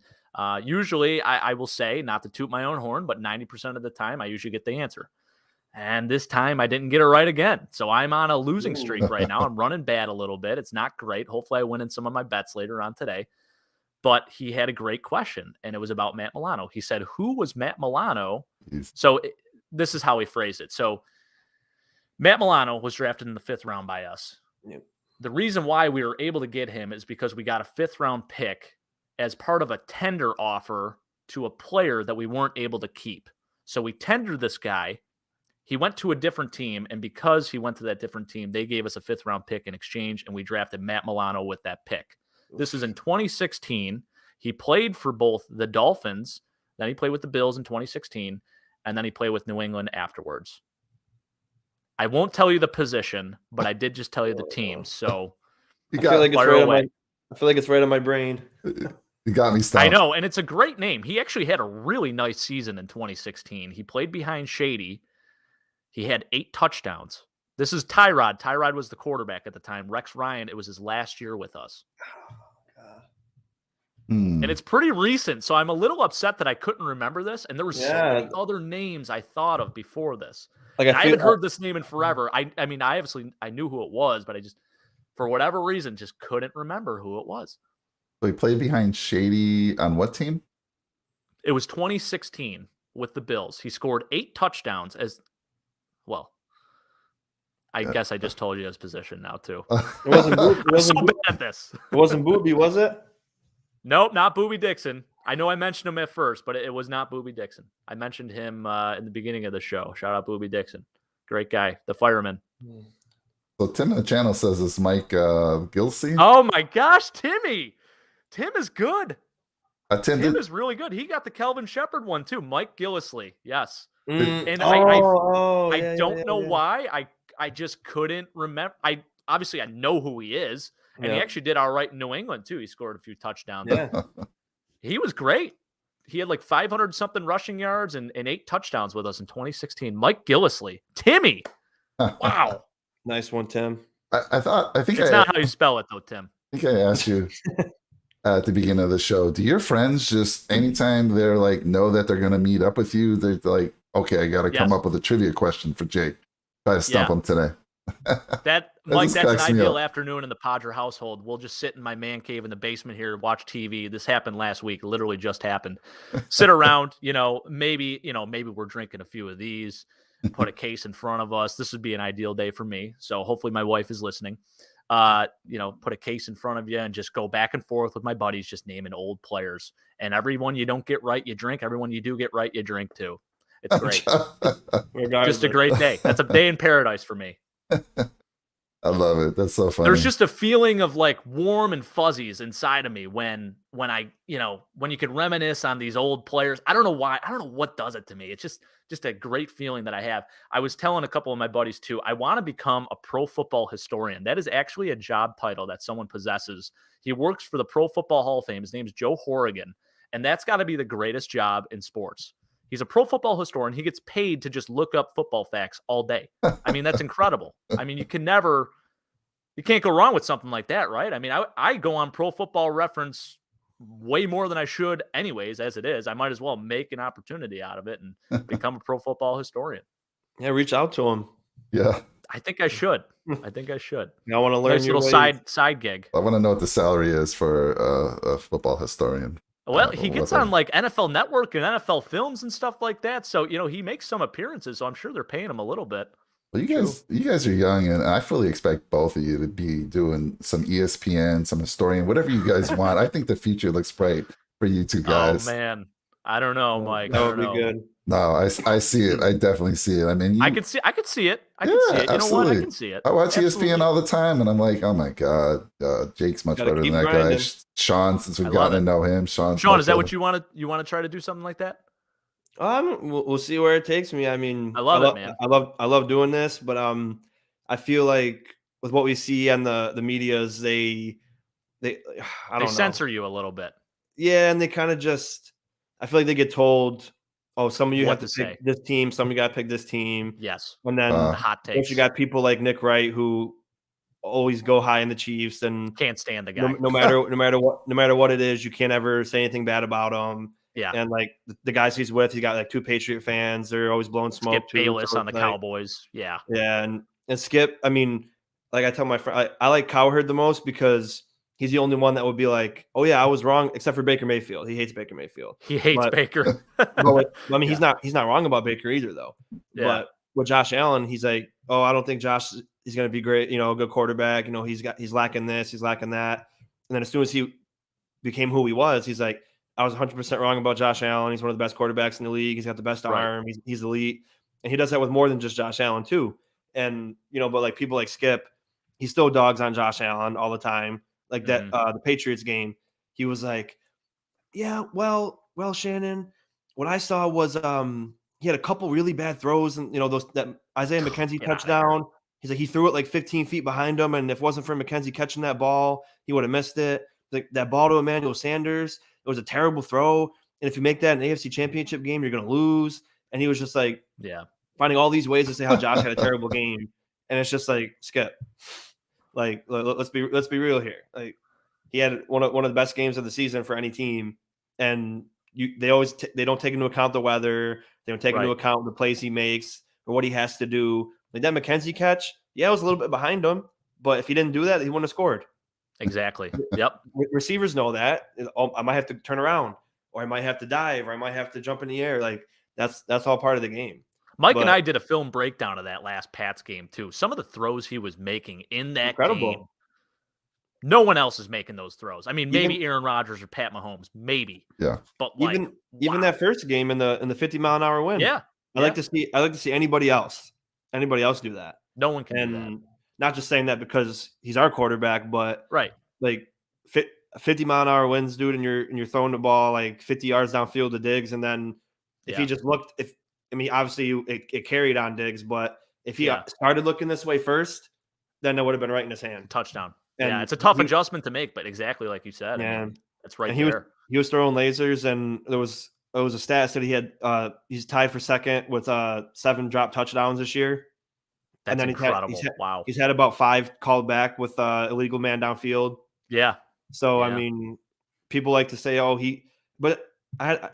Speaker 2: usually I will say, not to toot my own horn, but 90% of the time I usually get the answer. And this time I didn't get it right again. So I'm on a losing streak right now. I'm running bad a little bit. It's not great. Hopefully I win in some of my bets later on today. But he had a great question, and it was about Matt Milano. He said, who was Matt Milano? This is how he phrased it. So Matt Milano was drafted in the 5th round by us.
Speaker 3: Yep.
Speaker 2: The reason why we were able to get him is because we got a 5th round pick as part of a tender offer to a player that we weren't able to keep. So we tendered this guy. He went to a different team, and because he went to that different team, they gave us a 5th round pick in exchange, and we drafted Matt Milano with that pick. This is in 2016. He played for both the Dolphins, then he played with the Bills in 2016, and then he played with New England afterwards. I won't tell you the position, but I did just tell you the team. So
Speaker 3: I feel like it's right on my brain.
Speaker 1: You got me stumped.
Speaker 2: I know, and it's a great name. He actually had a really nice season in 2016. He played behind Shady. He had 8 touchdowns. This is Tyrod. Tyrod was the quarterback at the time. Rex Ryan, it was his last year with us. And it's pretty recent, so I'm a little upset that I couldn't remember this. And there were so many other names I thought of before this. Like I haven't heard this name in forever. I mean, I knew who it was, but I just, for whatever reason, just couldn't remember who it was.
Speaker 1: So he played behind Shady on what team?
Speaker 2: It was 2016 with the Bills. He scored 8 touchdowns as well. I guess I just told you his position now too.
Speaker 3: It wasn't
Speaker 2: I'm so bad at this.
Speaker 3: It wasn't Booby, was it?
Speaker 2: Nope, not Booby Dixon. I know I mentioned him at first, but it was not Booby Dixon. I mentioned him in the beginning of the show. Shout out Booby Dixon. Great guy. The fireman.
Speaker 1: So Tim in the channel says it's Mike Gilsey.
Speaker 2: Oh my gosh, Timmy. Tim is good.
Speaker 1: Tim
Speaker 2: is really good. He got the Kelvin Shepherd one too. Mike Gillisley. Yes. And I don't know why. I just couldn't remember. I know who he is. And he actually did all right in New England, too. He scored a few touchdowns.
Speaker 3: Yeah.
Speaker 2: He was great. He had like 500-something rushing yards and 8 touchdowns with us in 2016. Mike Gillisley. Timmy. Wow.
Speaker 3: Nice one, Tim.
Speaker 1: I think
Speaker 2: it's not how you spell it, though, Tim.
Speaker 1: I think I asked you at the beginning of the show, do your friends just, anytime they're like, know that they're going to meet up with you, they're like, okay, I got to come up with a trivia question for Jake. Try to stump him today.
Speaker 2: That's an ideal afternoon in the Padre household. We'll just sit in my man cave in the basement here, watch TV. This happened last week, literally just happened. Sit around, maybe we're drinking a few of these, put a case in front of us. This would be an ideal day for me. So hopefully my wife is listening. Put a case in front of you and just go back and forth with my buddies, just naming old players. And everyone you don't get right, you drink. Everyone you do get right, you drink too. It's great. Just a great day. That's a day in paradise for me.
Speaker 1: I love it. That's so funny.
Speaker 2: There's just a feeling of like warm and fuzzies inside of me when I, when you can reminisce on these old players. I don't know why. I don't know what does it to me. It's just a great feeling that I have. I was telling a couple of my buddies too, I want to become a pro football historian. That is actually a job title that someone possesses. He works for the Pro Football Hall of Fame. His name's Joe Horrigan. And that's got to be the greatest job in sports. He's a pro football historian. He gets paid to just look up football facts all day. I mean, that's incredible. I mean, you can't go wrong with something like that, right? I mean, I go on Pro Football Reference way more than I should anyways, as it is. I might as well make an opportunity out of it and become a pro football historian.
Speaker 3: Yeah, reach out to him.
Speaker 1: Yeah.
Speaker 2: I think I should. I
Speaker 3: want to learn
Speaker 2: nice
Speaker 3: your
Speaker 2: little side gig.
Speaker 1: I want to know what the salary is for a football historian.
Speaker 2: Well, he gets on like NFL Network and NFL Films and stuff like that. So, he makes some appearances. So I'm sure they're paying him a little bit.
Speaker 1: Well, you guys are young, and I fully expect both of you to be doing some ESPN, some historian, whatever you guys want. I think the future looks bright for you two guys.
Speaker 2: Oh man, I don't know, Mike.
Speaker 3: That would be good.
Speaker 1: No, I see it. I definitely see it. I mean,
Speaker 2: I could see it. I can see it.
Speaker 1: Absolutely.
Speaker 2: You know what? I can see it.
Speaker 1: I watch ESPN all the time, and I'm like, oh my god, Jake's much better than that guy. Shawn, since we've gotten to know him, Shawn,
Speaker 2: is that what you want to? You want to try to do something like that?
Speaker 3: We'll see where it takes me. I mean,
Speaker 2: I love it, man.
Speaker 3: I love doing this, but I feel like with what we see on the medias, they
Speaker 2: censor you a little bit.
Speaker 3: Yeah, and they kind of just, I feel like they get told, oh, some of you have to pick this team, some of you got to pick this team.
Speaker 2: Yes,
Speaker 3: and then
Speaker 2: the hot takes.
Speaker 3: You got people like Nick Wright who always go high in the Chiefs and
Speaker 2: can't stand the guy.
Speaker 3: No matter what it is, you can't ever say anything bad about him.
Speaker 2: Yeah.
Speaker 3: And like the guys he's with, he's got like 2 Patriot fans. They're always blowing smoke.
Speaker 2: Skip Bayless on the Cowboys. Yeah.
Speaker 3: Yeah. And Skip, I mean, like I tell my friend, I like Cowherd the most because he's the only one that would be like, oh yeah, I was wrong, except for Baker Mayfield. He hates Baker Mayfield.
Speaker 2: He hates Baker.
Speaker 3: I mean, he's not wrong about Baker either, though.
Speaker 2: Yeah.
Speaker 3: But with Josh Allen, he's like, oh, I don't think Josh is going to be great. A good quarterback. He's lacking this, he's lacking that. And then as soon as he became who he was, he's like, I was 100% wrong about Josh Allen. He's one of the best quarterbacks in the league. He's got the best arm. He's elite, and he does that with more than just Josh Allen too. And but like people like Skip, he still dogs on Josh Allen all the time. Like that the Patriots game, he was like, yeah, well, Shannon, what I saw was he had a couple really bad throws, and that Isaiah McKenzie touchdown. He's like, he threw it like 15 feet behind him, and if it wasn't for McKenzie catching that ball, he would have missed it. Like that ball to Emmanuel Sanders, it was a terrible throw. And if you make that an AFC Championship game, you're going to lose. And he was just like, finding all these ways to say how Josh had a terrible game, and it's just like, Skip, like let's be real here. Like he had one of the best games of the season for any team, and they don't take into account the weather, they don't take into account the plays he makes or what he has to do. Like that McKenzie catch, it was a little bit behind him, but if he didn't do that, he wouldn't have scored.
Speaker 2: Exactly. Yep.
Speaker 3: Receivers know that. I might have to turn around, or I might have to dive, or I might have to jump in the air. Like that's all part of the game.
Speaker 2: Mike and I did a film breakdown of that last Pats game too. Some of the throws he was making in that game, no one else is making those throws. I mean, maybe Aaron Rodgers or Pat Mahomes, maybe.
Speaker 1: Yeah.
Speaker 2: But
Speaker 3: even that first game in the 50-mile-an-hour wind.
Speaker 2: Yeah.
Speaker 3: I like to see anybody else do that.
Speaker 2: No one can do that.
Speaker 3: Not just saying that because he's our quarterback, but like 50-mile-an-hour winds, dude, and you're throwing the ball like 50 yards downfield to Diggs, and then if he just looked, obviously it carried on Diggs, but if he started looking this way first, then it would have been right in his hand.
Speaker 2: Touchdown. And it's a tough adjustment to make, but exactly like you said, that's right there.
Speaker 3: He was throwing lasers, and there was a stat that he had. He's tied for second with 7 drop touchdowns this year.
Speaker 2: That's incredible. Wow.
Speaker 3: He's had about 5 called back with illegal man downfield.
Speaker 2: Yeah.
Speaker 3: So, I mean, people like to say, but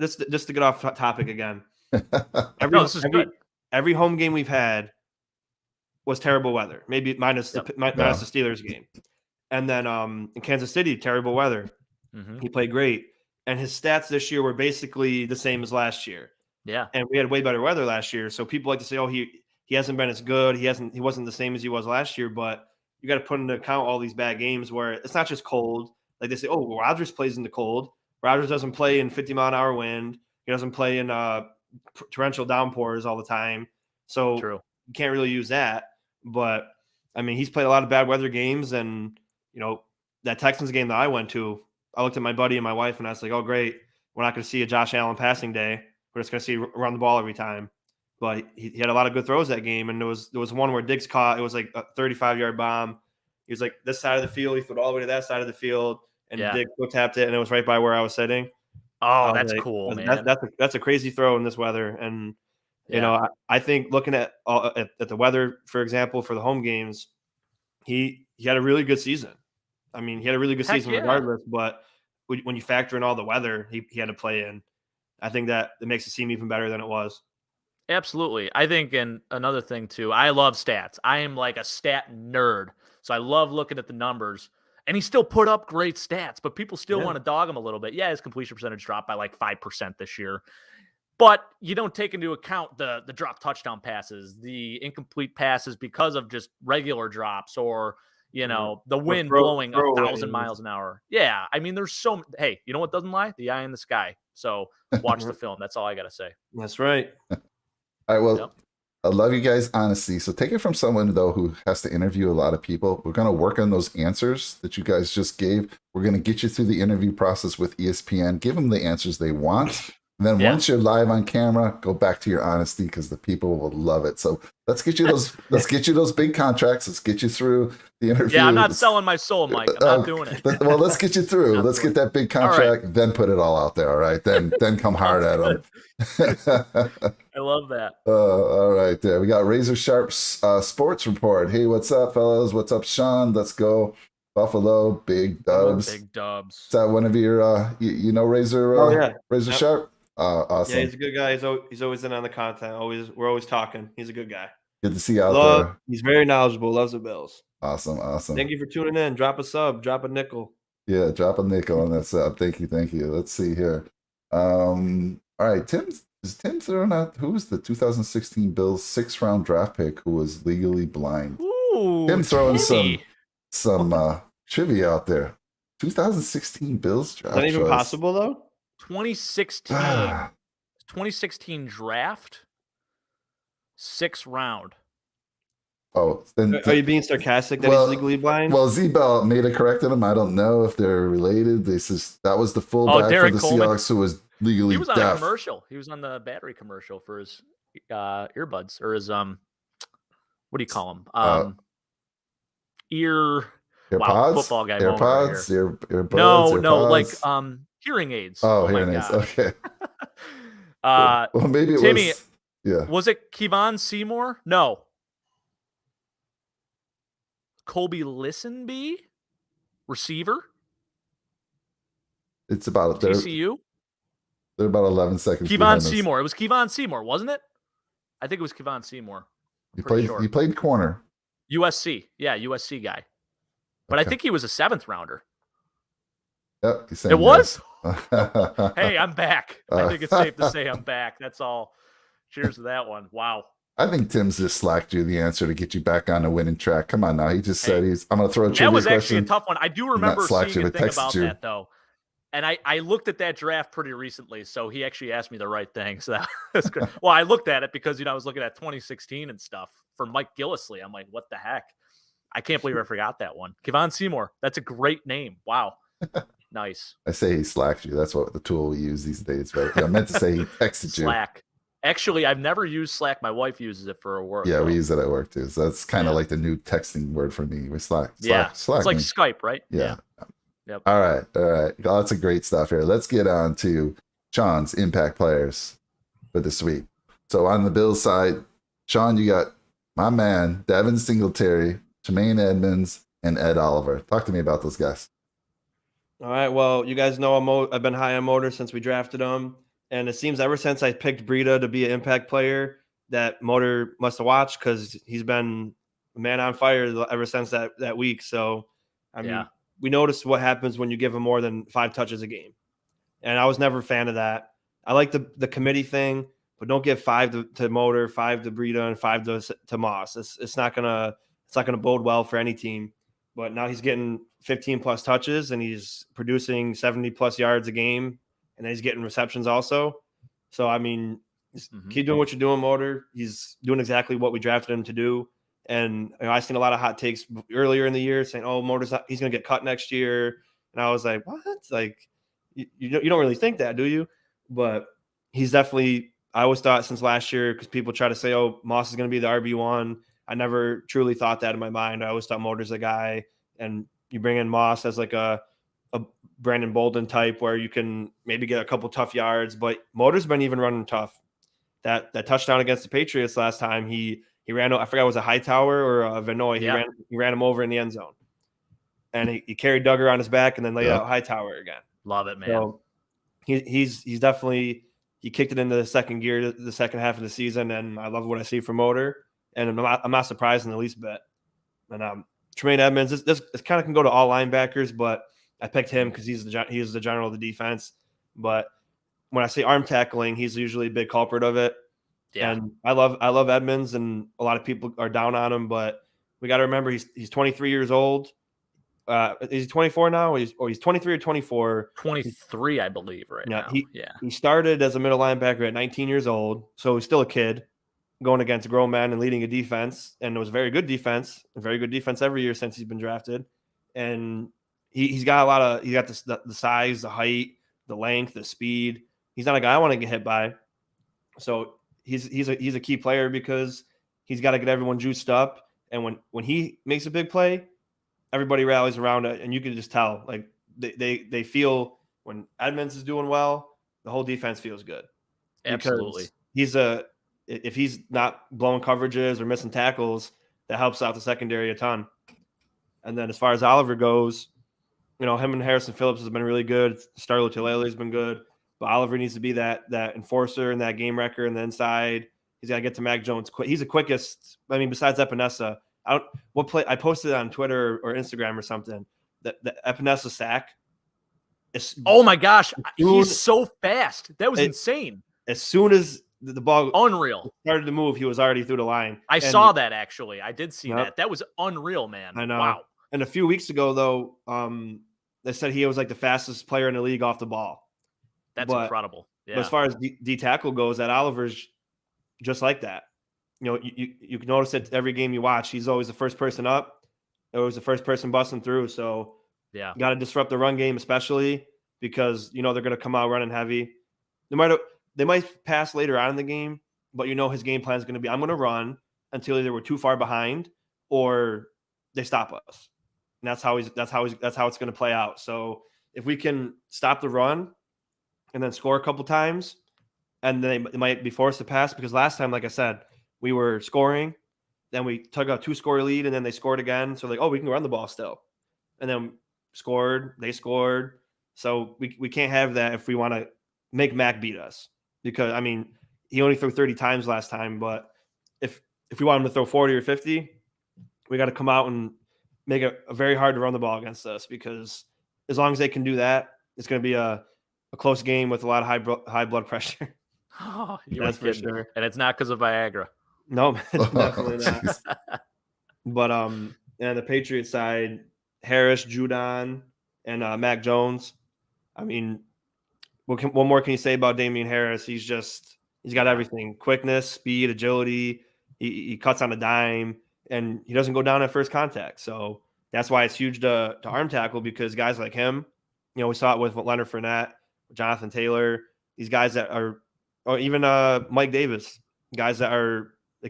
Speaker 3: just to get off topic again. Every home game we've had was terrible weather, maybe minus the Steelers game. And then in Kansas City, terrible weather. Mm-hmm. He played great. And his stats this year were basically the same as last year.
Speaker 2: Yeah.
Speaker 3: And we had way better weather last year. So people like to say, he hasn't been as good. He wasn't the same as he was last year, but you got to put into account all these bad games where it's not just cold. Like they say, Rodgers plays in the cold. Rodgers doesn't play in 50-mile-an-hour wind. He doesn't play in torrential downpours all the time. So you can't really use that. But I mean, he's played a lot of bad weather games, and that Texans game that I went to, I looked at my buddy and my wife, and I was like, oh, great. We're not going to see a Josh Allen passing day. We're just going to see run the ball every time. But he had a lot of good throws that game, and there was one where Diggs caught. It was like a 35-yard bomb. He was like this side of the field. He threw it all the way to that side of the field, and Diggs tapped it, and it was right by where I was sitting.
Speaker 2: Oh, that's cool, man.
Speaker 3: That's a crazy throw in this weather. And, I think looking at the weather, for example, for the home games, he had a really good season. I mean, he had a really good season regardless, but when you factor in all the weather he had to play in, I think that it makes it seem even better than it was.
Speaker 2: Absolutely. I think, and another thing too, I love stats. I am like a stat nerd. So I love looking at the numbers. And he still put up great stats, but people still want to dog him a little bit. Yeah, his completion percentage dropped by like 5% this year. But you don't take into account the drop touchdown passes, the incomplete passes because of just regular drops, or the wind blowing 1,000 miles an hour. Yeah, I mean, there's hey, you know what doesn't lie? The eye in the sky. So watch the film. That's all I got to say.
Speaker 3: That's right.
Speaker 1: All right, well, I love you guys' honesty. So take it from someone, though, who has to interview a lot of people. We're going to work on those answers that you guys just gave. We're going to get you through the interview process with ESPN, give them the answers they want. And then once you're live on camera, go back to your honesty, because the people will love it. So let's get you those big contracts. Let's get you through the interview.
Speaker 2: Yeah, I'm not selling my soul, Mike. I'm not doing it.
Speaker 1: Well, let's get you through. Let's get that big contract, then put it all out there. All right. Then come hard at them.
Speaker 2: I love that.
Speaker 1: All right. There we got Razor Sharp Sports Report. Hey, what's up, fellas? What's up, Shawn? Let's go. Buffalo, big dubs.
Speaker 2: Big dubs.
Speaker 1: Is that one of your, Razor?
Speaker 3: Oh yeah,
Speaker 1: Razor Sharp. Awesome.
Speaker 3: Yeah, he's a good guy. He's always in on the content. We're always talking. He's a good guy.
Speaker 1: Good to see you out there.
Speaker 3: He's very knowledgeable. Loves the Bills.
Speaker 1: Awesome.
Speaker 3: Thank you for tuning in. Drop a sub. Drop a nickel.
Speaker 1: Yeah, drop a nickel on that sub. Thank you. Let's see here. All right, Tim throwing out who's the 2016 Bills 6th-round draft pick who was legally blind?
Speaker 2: Ooh,
Speaker 1: Tim throwing
Speaker 2: Timmy.
Speaker 1: some
Speaker 3: trivia out there.
Speaker 1: 2016 Bills draft.
Speaker 3: Is that even possible though?
Speaker 2: 2016 draft, 6th round.
Speaker 1: Oh, then
Speaker 3: Are you being sarcastic that he's legally blind?
Speaker 1: Well, Z-Bell may have corrected him. I don't know if they're related. That was the fullback for the
Speaker 2: Coleman.
Speaker 1: Seahawks who was legally deaf.
Speaker 2: He was on a commercial. He was on the battery commercial for his earbuds or his what do you call them?
Speaker 1: AirPods?
Speaker 2: Wow, football guy.
Speaker 1: AirPods? Earbuds?
Speaker 2: No,
Speaker 1: AirPods?
Speaker 2: like hearing aids.
Speaker 1: Oh, hearing aids. Okay. Well, maybe it
Speaker 2: Timmy,
Speaker 1: was. Yeah.
Speaker 2: Was it Kevon Seymour? No. Colby Listenby, receiver.
Speaker 1: It's about
Speaker 2: TCU.
Speaker 1: They're about 11 seconds.
Speaker 2: Kevon Seymour. It was Kevon Seymour, wasn't it? I think it was Kevon Seymour.
Speaker 1: He played corner.
Speaker 2: USC. Yeah, USC guy. But okay. I think he was a 7th rounder.
Speaker 1: Yep.
Speaker 2: It was? Hey, I'm back. I think it's safe to say I'm back. That's all. Cheers to that one. Wow.
Speaker 1: I think Tim's just slacked you the answer to get you back on the winning track. Come on now. He just said I'm going to throw a trivia question.
Speaker 2: That was actually a tough one. I do remember seeing a thing about that, though. And I looked at that draft pretty recently, so he actually asked me the right thing. So that's good. Well, I looked at it because, I was looking at 2016 and stuff for Mike Gillislee. I'm like, what the heck? I can't believe I forgot that one. Kevon Seymour. That's a great name. Wow. Nice.
Speaker 1: I say he slacked you. That's what the tool we use these days. But I meant to say he texted you.
Speaker 2: Slack. Actually, I've never used Slack. My wife uses it for work.
Speaker 1: Yeah, we use it at work too. So that's kind of like the new texting word for me. We Slack.
Speaker 2: Slack. It's like Skype, right?
Speaker 1: Yeah. Yep. All right. Lots of great stuff here. Let's get on to Shawn's impact players for this week. So on the Bills side, Shawn, you got my man, Devin Singletary, Tremaine Edmonds, and Ed Oliver. Talk to me about those guys.
Speaker 3: All right. Well, you guys know I've been high on Motor since we drafted him. And it seems ever since I picked Breida to be an impact player that Motor must have watched because he's been a man on fire ever since that week. So, I mean, we noticed what happens when you give him more than 5 touches a game. And I was never a fan of that. I like the committee thing, but don't give 5 to Motor, 5 to Breida, and 5 to Moss. It's not gonna bode well for any team. But now he's getting 15 plus touches and he's producing 70 plus yards a game. And then he's getting receptions also. So, I mean, keep doing what you're doing, Motor. He's doing exactly what we drafted him to do. And I've seen a lot of hot takes earlier in the year saying, oh, he's going to get cut next year. And I was like, what? Like, you don't really think that, do you? But he's definitely – I always thought since last year because people try to say, oh, Moss is going to be the RB1. I never truly thought that in my mind. I always thought Motor's a guy. And you bring in Moss as like a Brandon Bolden type where you can maybe get a couple tough yards, but Motor's been even running tough. That touchdown against the Patriots last time, he ran. I forgot it was a Hightower or a Vanoy. He ran him over in the end zone, and he carried Duggar on his back and then laid out Hightower again.
Speaker 2: Love it, man.
Speaker 3: So he's definitely he kicked it into the second gear the second half of the season, and I love what I see from Motor, and I'm not surprised in the least bit. And Tremaine Edmonds, this kind of can go to all linebackers, but I picked him because he's the general of the defense. But when I say arm tackling, he's usually a big culprit of it. Yeah. And I love Edmonds, and a lot of people are down on him. But we got to remember he's 23 years old. Is he 24 now? He's 23 or 24.
Speaker 2: 23, I believe, right now.
Speaker 3: He started as a middle linebacker at 19 years old, so he's still a kid going against grown men and leading a defense. And it was a very good defense every year since he's been drafted. And he's got the size, the height, the length, the speed. He's not a guy I want to get hit by. So he's a key player because he's got to get everyone juiced up. And when he makes a big play, everybody rallies around it, and you can just tell like they feel when Edmonds is doing well, the whole defense feels good.
Speaker 2: Absolutely.
Speaker 3: If he's not blowing coverages or missing tackles, that helps out the secondary a ton. And then as far as Oliver goes, him and Harrison Phillips has been really good. Starlo Tulele has been good. But Oliver needs to be that enforcer and that game wrecker in the inside. He's got to get to Mac Jones quick. He's the quickest. I mean, besides Epinesa, I posted on Twitter or Instagram or something that the Epinesa sack.
Speaker 2: Oh my gosh, he's so fast. That was insane.
Speaker 3: As soon as the ball started to move, he was already through the line.
Speaker 2: I saw that actually. I did see that. That was unreal, man.
Speaker 3: I know.
Speaker 2: Wow.
Speaker 3: And a few weeks ago, though, they said he was like the fastest player in the league off the ball.
Speaker 2: That's incredible. Yeah.
Speaker 3: But as far as D tackle goes, that Oliver's just like that. You can notice that every game you watch, he's always the first person up. Always the first person busting through. So
Speaker 2: yeah,
Speaker 3: got to disrupt the run game, especially because they're going to come out running heavy. They might pass later on in the game, but his game plan is going to be, I'm going to run until either we're too far behind or they stop us. And that's how it's going to play out. So if we can stop the run and then score a couple times, and then they might be forced to pass, because last time, like I said, we were scoring, then we took a 2-score lead, and then they scored again. So like, we can run the ball still, and then they scored. So we can't have that if we want to make Mac beat us, because I mean, he only threw 30 times last time, but if we want him to throw 40 or 50, we got to come out and make it very hard to run the ball against us, because as long as they can do that, it's going to be a close game with a lot of high blood pressure.
Speaker 2: Oh,
Speaker 3: that's for sure.
Speaker 2: And it's not because of Viagra.
Speaker 3: No, it's definitely not. But and the Patriots side, Harris, Judon, and Mac Jones. I mean, what more can you say about Damian Harris? He's got everything: quickness, speed, agility. He cuts on a dime, and he doesn't go down at first contact. So that's why it's huge to arm tackle, because guys like him, we saw it with Leonard Fournette, Jonathan Taylor, these guys that are, or even Mike Davis, guys that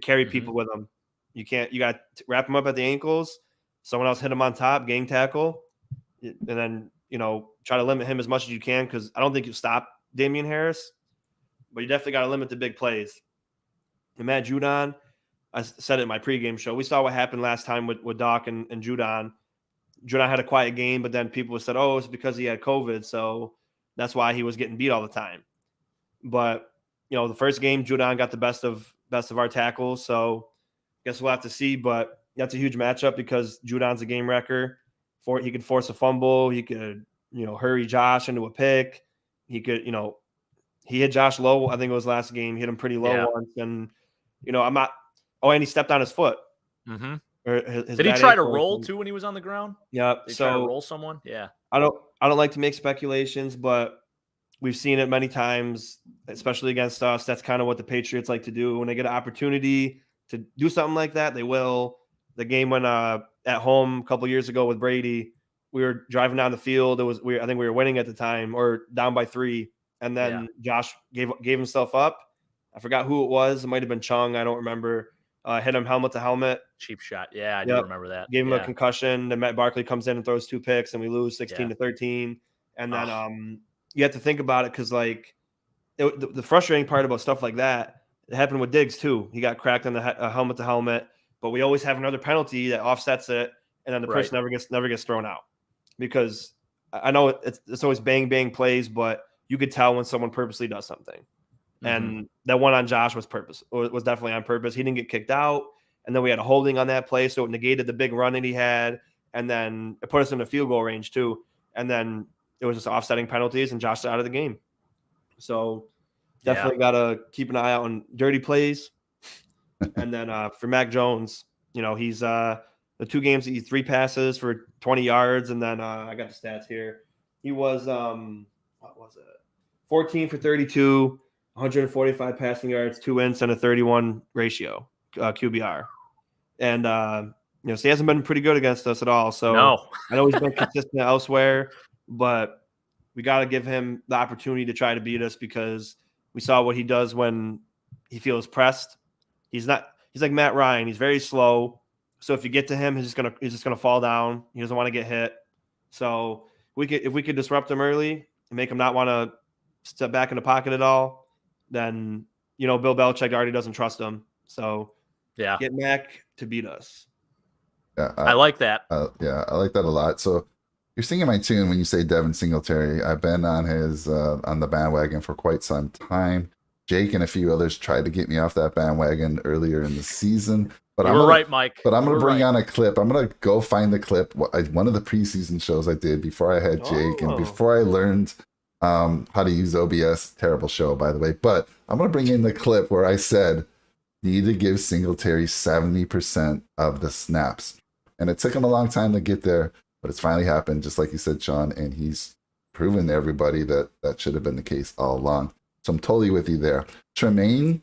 Speaker 3: carry people with them. You got to wrap them up at the ankles. Someone else hit him on top, gang tackle, and then try to limit him as much as you can, because I don't think you stop Damian Harris, but you definitely got to limit the big plays. And Matt Judon, I said it in my pregame show. We saw what happened last time with Doc and Judon. Judon had a quiet game, but then people said, "Oh, it's because he had COVID, so that's why he was getting beat all the time." But the first game, Judon got the best of our tackles, so I guess we'll have to see. But that's a huge matchup, because Judon's a game wrecker. He could force a fumble. He could hurry Josh into a pick. He could he hit Josh low. I think it was last game. He hit him pretty low once, and I'm not. Oh, and he stepped on his foot.
Speaker 2: Mm-hmm. Did he try to roll too when he was on the ground?
Speaker 3: Yeah.
Speaker 2: Did he try to roll someone? Yeah.
Speaker 3: I don't like to make speculations, but we've seen it many times, especially against us. That's kind of what the Patriots like to do. When they get an opportunity to do something like that, they will. The game when at home a couple years ago with Brady, we were driving down the field. I think we were winning at the time, or down by 3, and then Josh gave himself up. I forgot who it was. It might have been Chung. I don't remember. Hit him helmet to helmet.
Speaker 2: Cheap shot. Yeah, I do remember that.
Speaker 3: Gave him a concussion. Then Matt Barkley comes in and throws 2 picks, and we lose 16-13. And then you have to think about it, because the frustrating part about stuff like that, it happened with Diggs too. He got cracked on the helmet to helmet, but we always have another penalty that offsets it, and then the person never gets thrown out, because I know it's always bang bang plays, but you could tell when someone purposely does something. And that one on Josh was definitely on purpose. He didn't get kicked out, and then we had a holding on that play, so it negated the big run that he had, and then it put us in the field goal range too. And then it was just offsetting penalties, and Josh is out of the game. So definitely got to keep an eye out on dirty plays. And then for Mac Jones, he's the 2 games, he 3 passes for 20 yards, and then I got the stats here. He was 14 for 32. 145 passing yards, 2 wins, and a 31 ratio QBR. And so he hasn't been pretty good against us at all. So
Speaker 2: no.
Speaker 3: I know he's been consistent elsewhere, but we got to give him the opportunity to try to beat us, because we saw what he does when he feels pressed. He's like Matt Ryan. He's very slow. So if you get to him, he's just gonna fall down. He doesn't want to get hit. So if we could disrupt him early and make him not want to step back in the pocket at all, then Bill Belichick already doesn't trust him. So get Mac to beat us.
Speaker 1: Yeah,
Speaker 2: I like that.
Speaker 1: yeah, I like that a lot. So you're singing my tune when you say Devin Singletary. I've been on his on the bandwagon for quite some time. Jake and a few others tried to get me off that bandwagon earlier in the season, but
Speaker 2: You were right, Mike.
Speaker 1: But I'm
Speaker 2: You
Speaker 1: gonna
Speaker 2: were
Speaker 1: bring
Speaker 2: right.
Speaker 1: on a clip. I'm gonna go find the clip. One of the preseason shows I did before I had Jake and before I learned how to use OBS. Terrible show, by the way. But I'm gonna bring in the clip where I said need to give Singletary 70% of the snaps. And it took him a long time to get there, but it's finally happened, just like you said, Shawn, and he's proven to everybody that that should have been the case all along. So I'm totally with you there. Tremaine,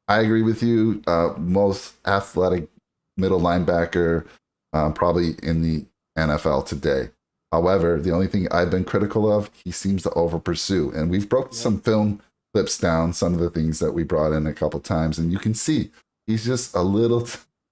Speaker 1: I agree with you. Most athletic middle linebacker probably in the NFL today. However, the only thing I've been critical of, he seems to over pursue. And we've broken some film clips down, some of the things that we brought in a couple times, and you can see he's just a little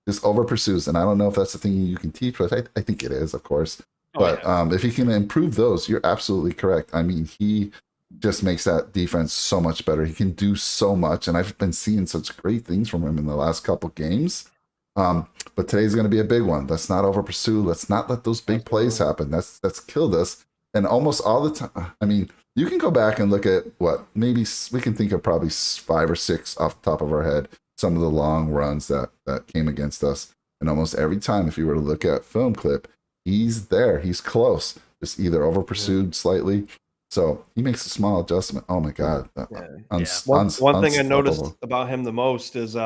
Speaker 1: just over pursues. And I don't know if that's the thing you can teach, but I think it is, of course. But if he can improve those, you're absolutely correct. I mean, he just makes that defense so much better. He can do so much, and I've been seeing such great things from him in the last couple games. But today's going to be a big one. Let's not over pursue. Let's not let those big plays happen. That's killed us. And almost all the time, I mean, you can go back and look at what maybe we can think of probably 5 or 6 off the top of our head, some of the long runs that came against us. And almost every time, if you were to look at film clip, he's there. He's close. Just either over pursued slightly. So he makes a small adjustment. Oh my God.
Speaker 3: One thing I noticed about him the most is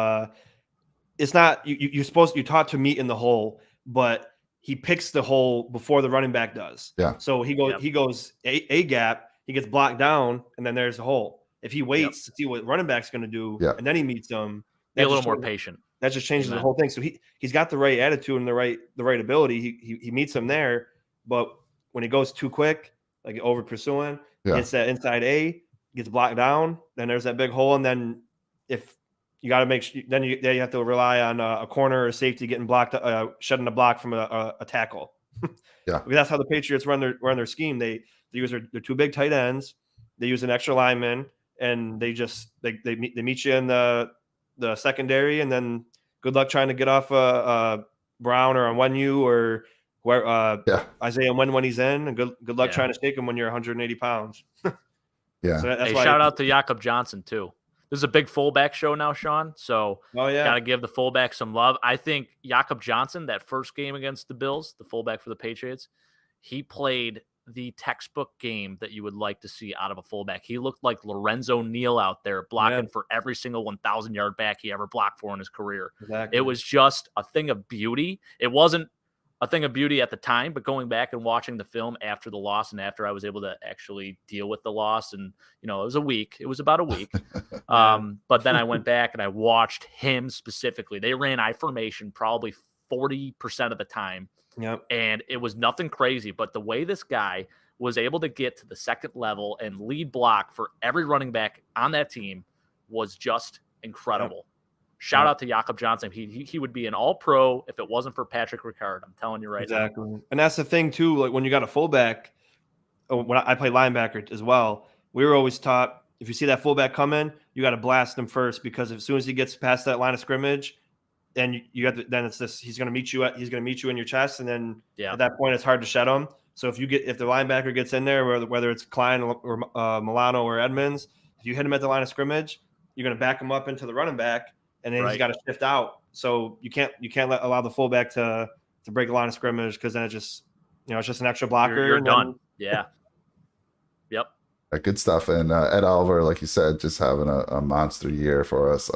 Speaker 3: it's not you taught to meet in the hole, but he picks the hole before the running back does.
Speaker 1: Yeah.
Speaker 3: So he goes a gap, he gets blocked down, and then there's a hole. If he waits to see what running back's going to do, and then he meets them,
Speaker 2: be a little more patient.
Speaker 3: That just changes the whole thing. So he's got the right attitude and the right ability. He meets him there, but when he goes too quick, like over pursuing, gets that inside A, gets blocked down, then there's that big hole, and then if you got to make sure, then you have to rely on a corner or safety getting blocked, shedding a block from a tackle.
Speaker 1: Yeah,
Speaker 3: because that's how the Patriots run their scheme. They use their 2 big tight ends. They use an extra lineman, and they meet you in the secondary, and then good luck trying to get off Brown or on Wenyu or where Isaiah when he's in, and good luck trying to shake him when you're 180 pounds.
Speaker 1: Yeah.
Speaker 3: So that's
Speaker 2: shout out to Jakob Johnson too. This is a big fullback show now, Shawn. So got to give the fullback some love. I think Jakob Johnson, that first game against the Bills, the fullback for the Patriots, he played the textbook game that you would like to see out of a fullback. He looked like Lorenzo Neal out there blocking for every single 1,000-yard back he ever blocked for in his career.
Speaker 3: Exactly.
Speaker 2: It was just a thing of beauty. It wasn't a thing of beauty at the time, but going back and watching the film after the loss and after I was able to actually deal with the loss, and it was about a week. But then I went back and I watched him specifically. They ran I formation probably 40% of the time.
Speaker 3: Yep.
Speaker 2: And it was nothing crazy, but the way this guy was able to get to the second level and lead block for every running back on that team was just incredible. Shout out to Jakob Johnson. He would be an all-pro if it wasn't for Patrick Ricard. I'm telling you right now.
Speaker 3: Exactly. And that's the thing, too. Like when you got a fullback, when I play linebacker as well, we were always taught if you see that fullback come in, you got to blast him first, because as soon as he gets past that line of scrimmage, then then it's this. He's going to meet you in your chest, and then at that point, it's hard to shed him. So if the linebacker gets in there, whether it's Klein or Milano or Edmonds, if you hit him at the line of scrimmage, you're going to back him up into the running back, and then he's got to shift out. So you can't allow the fullback to break the line of scrimmage, because then it's just an extra blocker.
Speaker 2: You're done. Yeah. Yep.
Speaker 1: Good stuff. And Ed Oliver, like you said, just having a monster year for us.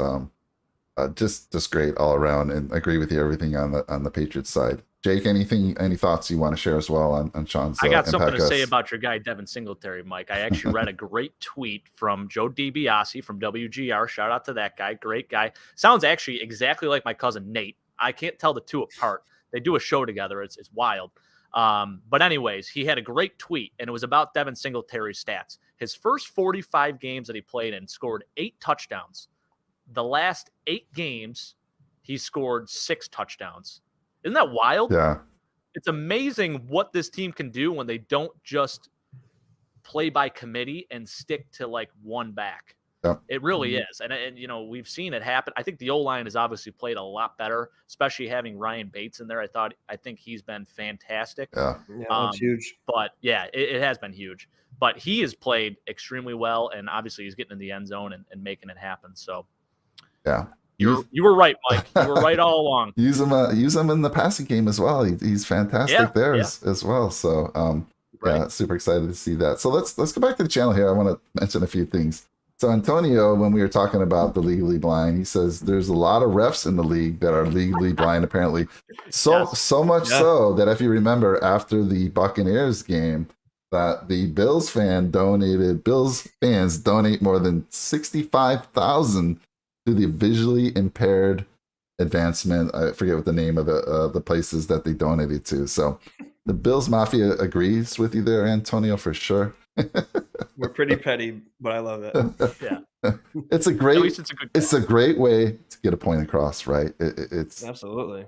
Speaker 1: Just great all around, and agree with you everything on the Patriots side. Jake, any thoughts you want to share as well on Shawn's?
Speaker 2: I got something to say about your guy Devin Singletary, Mike. I actually read a great tweet from Joe DiBiase from WGR. Shout out to that guy, great guy. Sounds actually exactly like my cousin Nate. I can't tell the two apart. They do a show together. It's wild. But anyways, he had a great tweet, and it was about Devin Singletary's stats. His first 45 games that he played in, scored 8 touchdowns. The last 8 games, he scored 6 touchdowns. Isn't that wild?
Speaker 1: Yeah.
Speaker 2: It's amazing what this team can do when they don't just play by committee and stick to like one back.
Speaker 1: Yep.
Speaker 2: It really is. And you know, we've seen it happen. I think the O-line has obviously played a lot better, especially having Ryan Bates in there. I think he's been fantastic.
Speaker 1: Yeah.
Speaker 3: Yeah, that's huge.
Speaker 2: But yeah, it has been huge. But he has played extremely well, and obviously he's getting in the end zone and making it happen. So
Speaker 1: Yeah.
Speaker 2: you were right, Mike. You were right all along.
Speaker 1: Use him in the passing game as well. He's fantastic there as well. So yeah, super excited to see that. So let's go back to the channel here. I want to mention a few things. So Antonio, when we were talking about the legally blind, he says there's a lot of refs in the league that are legally blind, apparently. So much so that if you remember after the Buccaneers game, that the Bills fans donate more than 65,000 to the visually impaired advancement. I forget what the name of the places that they donated to. So the Bills Mafia agrees with you there, Antonio, for sure.
Speaker 3: We're pretty petty, but I love it.
Speaker 2: Yeah,
Speaker 1: it's a great way to get a point across, right? It's
Speaker 3: absolutely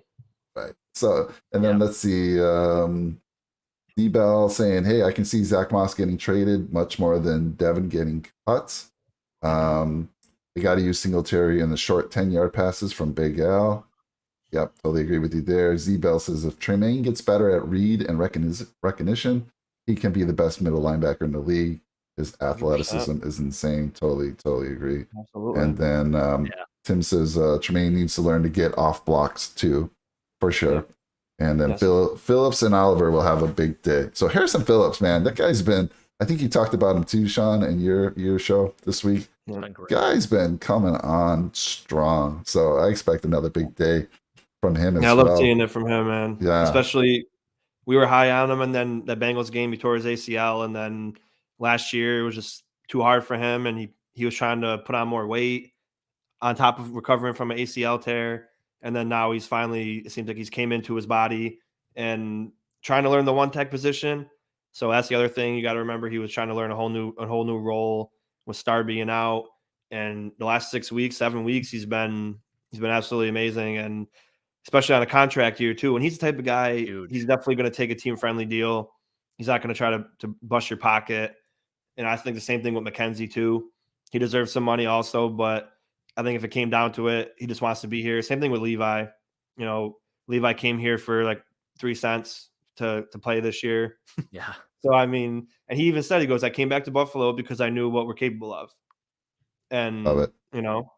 Speaker 1: right. So, and then let's see, D-Bell saying, "Hey, I can see Zach Moss getting traded much more than Devin getting cut. They got to use Singletary in the short 10-yard passes from Big Al." Yep, totally agree with you there. Z-Bell says, "If Tremaine gets better at read and recognition, he can be the best middle linebacker in the league. His athleticism 100%. Is insane." Totally agree.
Speaker 3: Absolutely.
Speaker 1: And then Tim says Tremaine needs to learn to get off blocks too, for sure. Yep. And then Phillips and Oliver will have a big day. So Harrison Phillips, man, that guy's been, I think you talked about him too, Shawn, in your show this week. Guy's been coming on strong. So I expect another big day from him as well.
Speaker 3: I love seeing it from him, man. Yeah. Especially we were high on him, and then the Bengals game, he tore his ACL, and then last year it was just too hard for him, and he was trying to put on more weight on top of recovering from an ACL tear. And then now he's finally, it seems like he's came into his body and trying to learn the one tech position. So that's the other thing you got to remember. He was trying to learn a whole new role with Star being out. And the last 7 weeks, he's been absolutely amazing. And especially on a contract year too. And he's the type of guy, he's definitely going to take a team friendly deal. He's not going to try to bust your pocket. And I think the same thing with McKenzie too. He deserves some money also, but I think if it came down to it, he just wants to be here. Same thing with Levi. You know, Levi came here for like 3 cents to play this year.
Speaker 2: Yeah.
Speaker 3: So, I mean, and he even said, he goes, I came back to Buffalo because I knew what we're capable of. And, you know,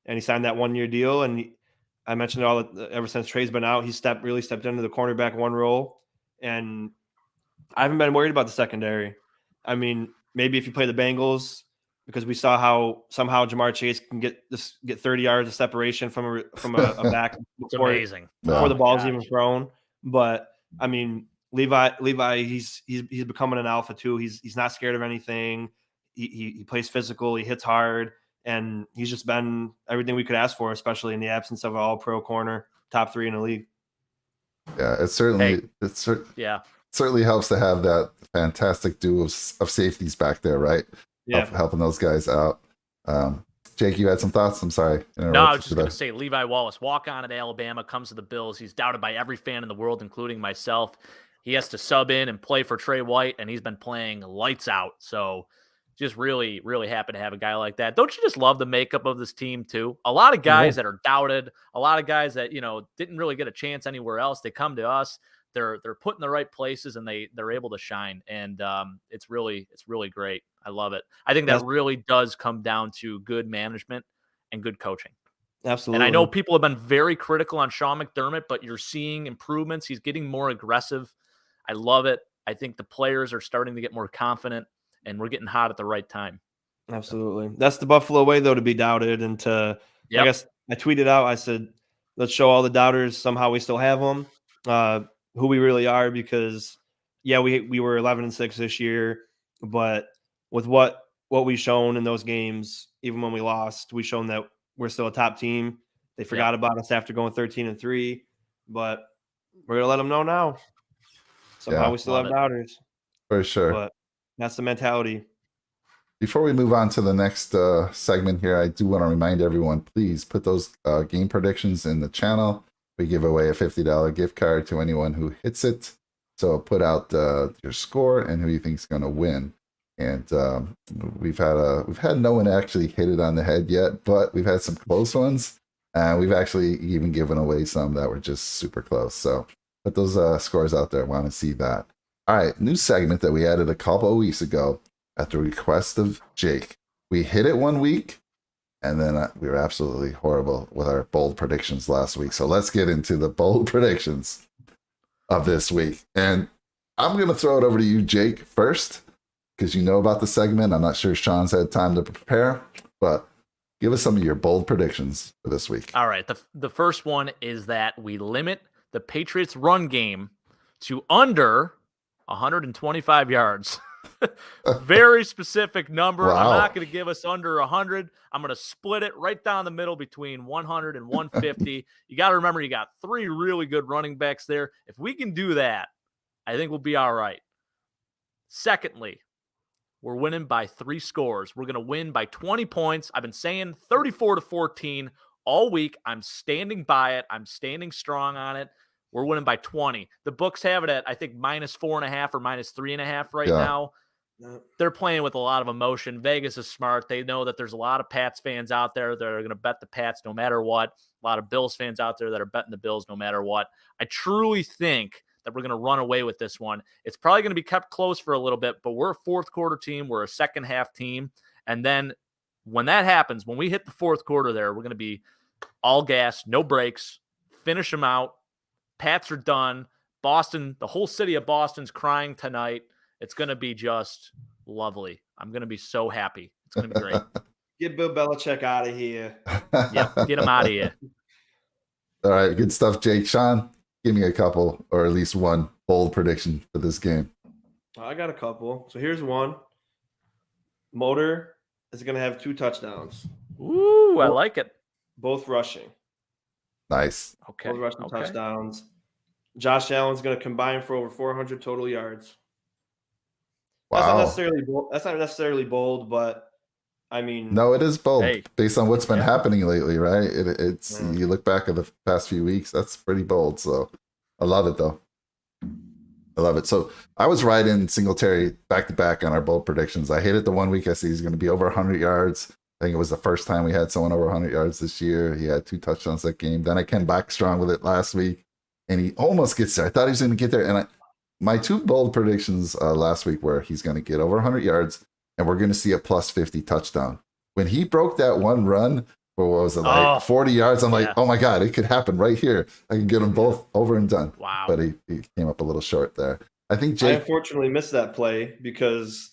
Speaker 3: and he signed that 1-year deal. And I mentioned ever since Trey's been out, he really stepped into the cornerback 1 role. And I haven't been worried about the secondary. I mean, maybe if you play the Bengals, because we saw how somehow Jamar Chase can get 30 yards of separation from a back before the ball's even thrown. But I mean, Levi, he's becoming an alpha too. He's not scared of anything. He plays physical. He hits hard, and he's just been everything we could ask for, especially in the absence of an all-pro corner, top 3 in the league.
Speaker 1: Yeah, it certainly certainly helps to have that fantastic duo of safeties back there, right? Yeah, helping those guys out. Jake, you had some thoughts? I'm sorry.
Speaker 2: No, I was just going to say Levi Wallace, walk on at Alabama, comes to the Bills. He's doubted by every fan in the world, including myself. He has to sub in and play for Trey White, and he's been playing lights out. So just really, really happy to have a guy like that. Don't you just love the makeup of this team too? A lot of guys that are doubted, a lot of guys that, didn't really get a chance anywhere else. They come to us. They're put in the right places, and they're able to shine. And it's really great. I love it. I think that really does come down to good management and good coaching.
Speaker 3: Absolutely.
Speaker 2: And I know people have been very critical on Sean McDermott, but you're seeing improvements. He's getting more aggressive. I love it. I think the players are starting to get more confident, and we're getting hot at the right time.
Speaker 3: Absolutely. That's the Buffalo way, though, to be doubted. And I guess I tweeted out, I said, let's show all the doubters somehow we still have them, who we really are, because, we were 11-6 this year, but with what we've shown in those games, even when we lost, we've shown that we're still a top team. They forgot about us after going 13-3, but we're going to let them know now. Somehow we still have doubters.
Speaker 1: For sure.
Speaker 3: But that's the mentality.
Speaker 1: Before we move on to the next segment here, I do want to remind everyone, please put those game predictions in the channel. We give away a $50 gift card to anyone who hits it. So put out your score and who you think is going to win. And we've had no one actually hit it on the head yet, but we've had some close ones. And we've actually even given away some that were just super close. So put those scores out there. I want to see that. All right, new segment that we added a couple of weeks ago at the request of Jake. We hit it one week, and then we were absolutely horrible with our bold predictions last week. So let's get into the bold predictions of this week. And I'm going to throw it over to you, Jake, first, because you know about the segment. I'm not sure Shawn's had time to prepare, but give us some of your bold predictions for this week.
Speaker 2: All right. The first one is that we limit the Patriots run game to under 125 yards. Very specific number.
Speaker 1: Wow.
Speaker 2: I'm not going to give us under 100. I'm going to split it right down the middle between 100 and 150. You got to remember, you got 3 really good running backs there. If we can do that, I think we'll be all right. Secondly, we're winning by 3 scores. We're going to win by 20 points. I've been saying 34-14 all week. I'm standing by it. I'm standing strong on it. We're winning by 20. The books have it at, I think, -4.5 or -3.5 right now. They're playing with a lot of emotion. Vegas is smart. They know that there's a lot of Pats fans out there that are going to bet the Pats no matter what. A lot of Bills fans out there that are betting the Bills no matter what. I truly think that we're going to run away with this one. It's probably going to be kept close for a little bit, but we're a fourth quarter team. We're a second half team. And then when that happens, when we hit the fourth quarter there, we're going to be all gas, no brakes, finish them out. Pats are done. Boston, the whole city of Boston's crying tonight. It's going to be just lovely. I'm going to be so happy. It's going to be great.
Speaker 3: Get Bill Belichick out of here.
Speaker 2: Yep, get him out of here.
Speaker 1: All right, good stuff, Jake. Shawn, give me a couple, or at least one bold prediction for this game.
Speaker 3: I got a couple. So here's one. Motor is going to have 2 touchdowns.
Speaker 2: Ooh, I like it.
Speaker 3: Both rushing.
Speaker 1: Nice.
Speaker 2: Okay.
Speaker 3: Both rushing touchdowns. Josh Allen's going to combine for over 400 total yards.
Speaker 1: Wow.
Speaker 3: That's not necessarily bold, but I mean,
Speaker 1: no, it is bold based on what's been
Speaker 2: Yeah.
Speaker 1: happening lately, right? It's you look back at the past few weeks, that's pretty bold. So I love it, though. I love it. So I was right in Singletary back to back on our bold predictions. I hit it the one week. I said he's going to be over 100 yards. I think it was the first time we had someone over 100 yards this year. He had 2 touchdowns that game. Then I came back strong with it last week, and he almost gets there. I thought he was going to get there, and my 2 bold predictions last week were he's going to get over 100 yards, and we're going to see a plus 50 touchdown. When he broke that one run for, what was it, like 40 yards, I'm like, oh my God, it could happen right here. I can get them both over and done.
Speaker 2: Wow.
Speaker 1: But he came up a little short there. I think
Speaker 3: I
Speaker 1: Jake.
Speaker 3: unfortunately missed that play because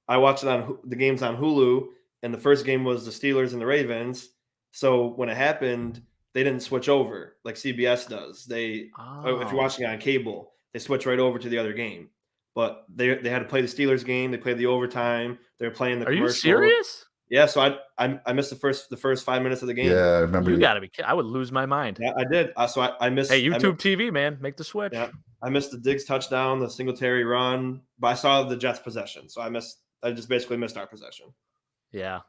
Speaker 3: I watched it on the games on Hulu, and the first game was the Steelers and the Ravens. So when it happened, they didn't switch over like CBS does. If you're watching it on cable, they switch right over to the other game. But they had to play the Steelers game. They played the overtime. They were playing the commercial.
Speaker 2: Are you serious?
Speaker 3: Yeah, so I missed the first 5 minutes of the game.
Speaker 1: Yeah, I remember.
Speaker 2: You got to be kidding. I would lose my mind.
Speaker 3: Yeah, I did. So I missed.
Speaker 2: Hey, YouTube TV, man, make the switch.
Speaker 3: Yeah, I missed the Diggs touchdown, the Singletary run, but I saw the Jets possession, so I just basically missed our possession.
Speaker 2: Yeah,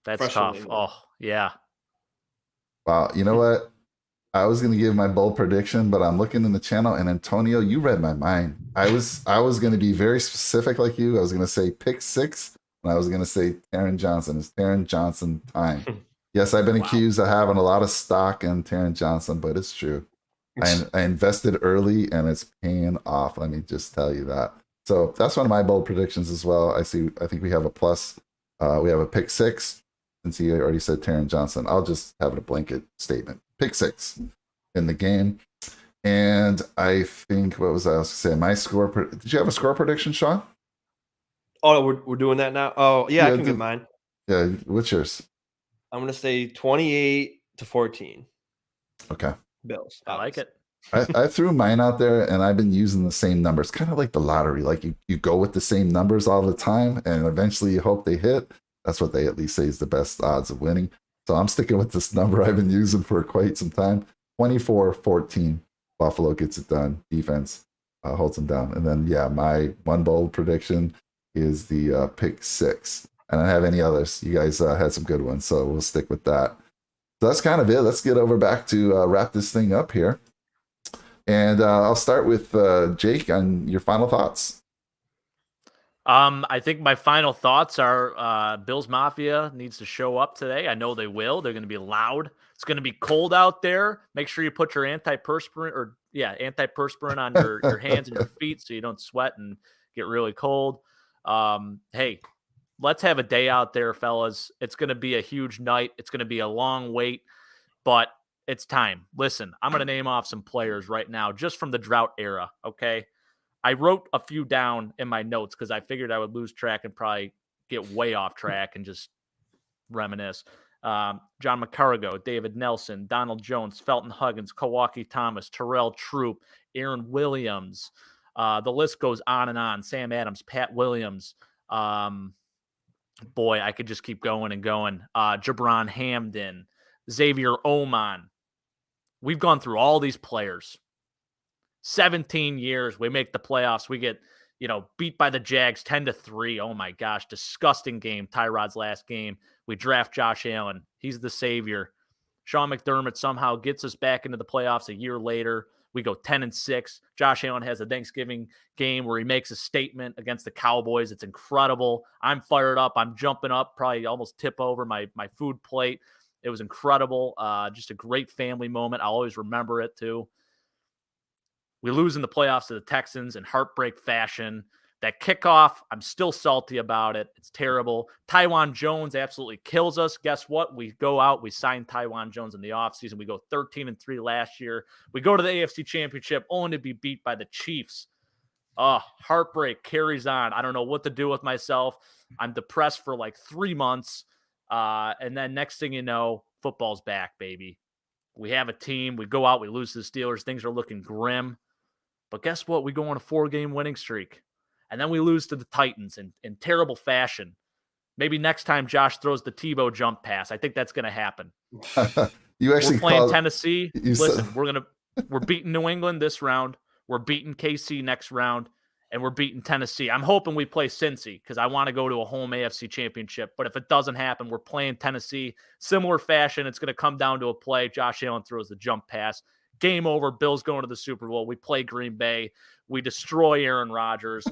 Speaker 2: that's tough. Oh, yeah.
Speaker 1: Wow, you know what? I was going to give my bold prediction, but I'm looking in the channel, and Antonio, you read my mind. I was going to be very specific like you. I was going to say pick 6, and I was going to say Taron Johnson. It's Taron Johnson time. Yes, I've been accused of having a lot of stock in Taron Johnson, but it's true. I invested early, and it's paying off. Let me just tell you that. So that's one of my bold predictions as well. I think we have a plus. We have a pick 6. Since he already said Taron Johnson, I'll just have a blanket statement. Pick 6 in the game. And I think, what was I else to say? My score. Did you have a score prediction, Shawn?
Speaker 3: Oh, we're doing that now? Oh, yeah, I can get mine.
Speaker 1: Yeah, what's yours?
Speaker 3: I'm going to say 28-14.
Speaker 1: Okay.
Speaker 3: Bills.
Speaker 2: I like it.
Speaker 1: I threw mine out there, and I've been using the same numbers. Kind of like the lottery. Like you go with the same numbers all the time, and eventually you hope they hit. That's what they at least say is the best odds of winning. So I'm sticking with this number I've been using for quite some time. 24-14. Buffalo gets it done. Defense holds them down. And then, yeah, my one bold prediction is the pick 6. I don't have any others. You guys had some good ones, so we'll stick with that. So that's kind of it. Let's get over back to wrap this thing up here. And I'll start with Jake on your final thoughts.
Speaker 2: I think my final thoughts are Bills Mafia needs to show up today. I know they will. They're going to be loud. It's going to be cold out there. Make sure you put your antiperspirant on your hands and your feet so you don't sweat and get really cold. Hey, let's have a day out there, fellas. It's going to be a huge night. It's going to be a long wait, but it's time. Listen, I'm going to name off some players right now just from the drought era, okay? I wrote a few down in my notes because I figured I would lose track and probably get way off track and just reminisce. John McCarrigo, David Nelson, Donald Jones, Felton Huggins, Kawaki Thomas, Terrell Troop, Aaron Williams. The list goes on and on. Sam Adams, Pat Williams. Boy, I could just keep going and going. Jabron Hamden, Xavier Oman. We've gone through all these players. 17 years, we make the playoffs. We get, beat by the Jags 10-3. Oh my gosh, disgusting game. Tyrod's last game. We draft Josh Allen. He's the savior. Sean McDermott somehow gets us back into the playoffs a year later. We go 10-6. Josh Allen has a Thanksgiving game where he makes a statement against the Cowboys. It's incredible. I'm fired up. I'm jumping up, probably almost tip over my food plate. It was incredible. Just a great family moment. I'll always remember it too. We lose in the playoffs to the Texans in heartbreak fashion. That kickoff, I'm still salty about it. It's terrible. Tywan Jones absolutely kills us. Guess what? We go out. We sign Tywan Jones in the offseason. We go 13-3 last year. We go to the AFC Championship only to be beat by the Chiefs. Heartbreak carries on. I don't know what to do with myself. I'm depressed for like 3 months. And then next thing you know, football's back, baby. We have a team. We go out. We lose to the Steelers. Things are looking grim. But guess what? We go on a 4-game winning streak. And then we lose to the Titans in terrible fashion. Maybe next time Josh throws the Tebow jump pass. I think that's going to happen.
Speaker 1: You actually
Speaker 2: we're playing Tennessee. Listen, we're beating New England this round. We're beating KC next round. And we're beating Tennessee. I'm hoping we play Cincy because I want to go to a home AFC championship. But if it doesn't happen, we're playing Tennessee. Similar fashion, it's going to come down to a play. Josh Allen throws the jump pass. Game over. Bills going to the Super Bowl. We play Green Bay. We destroy Aaron Rodgers.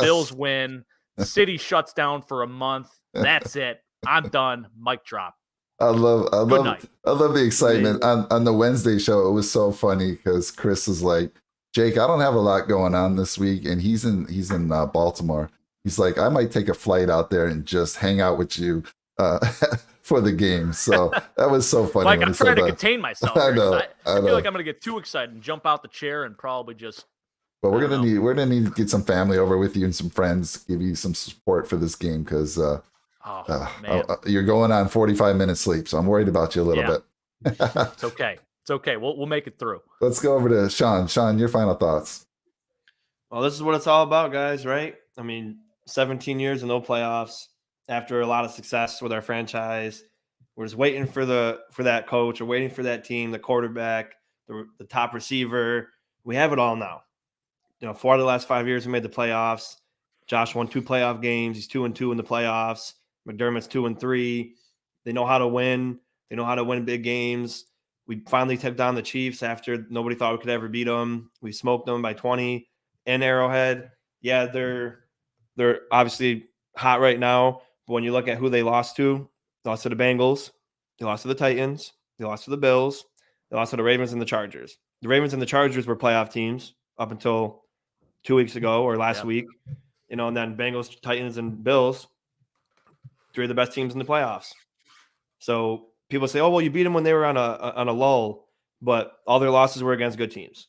Speaker 2: Bills win. City shuts down for a month. That's it. I'm done. Mic drop.
Speaker 1: I love the excitement on the Wednesday show. It was so funny because Chris is like, Jake, I don't have a lot going on this week, and he's in Baltimore. He's like, I might take a flight out there and just hang out with you for the game. So that was so funny.
Speaker 2: Like, I'm trying to contain myself. I
Speaker 1: know.
Speaker 2: I feel like I'm gonna get too excited and jump out the chair and probably just.
Speaker 1: But we're gonna need to get some family over with you and some friends, give you some support for this game because you're going on 45 minutes sleep, so I'm worried about you a little bit.
Speaker 2: It's okay. It's okay. We'll make it through.
Speaker 1: Let's go over to Shawn. Shawn, your final thoughts.
Speaker 3: Well, this is what it's all about, guys, right? I mean, 17 years and no playoffs after a lot of success with our franchise. We're just waiting for that coach or waiting for that team, the quarterback, the top receiver. We have it all now. 4 of the last 5 years we made the playoffs. Josh won 2 playoff games. He's 2-2 in the playoffs. McDermott's 2-3. They know how to win. They know how to win big games. We finally took down the Chiefs after nobody thought we could ever beat them. We smoked them by 20 in Arrowhead. Yeah, they're obviously hot right now. But when you look at who they lost to the Bengals, they lost to the Titans, they lost to the Bills, they lost to the Ravens and the Chargers. The Ravens and the Chargers were playoff teams up until 2 weeks ago or last week. And then Bengals, Titans, and Bills, 3 of the best teams in the playoffs. So people say, "Oh, well, you beat them when they were on a lull," but all their losses were against good teams.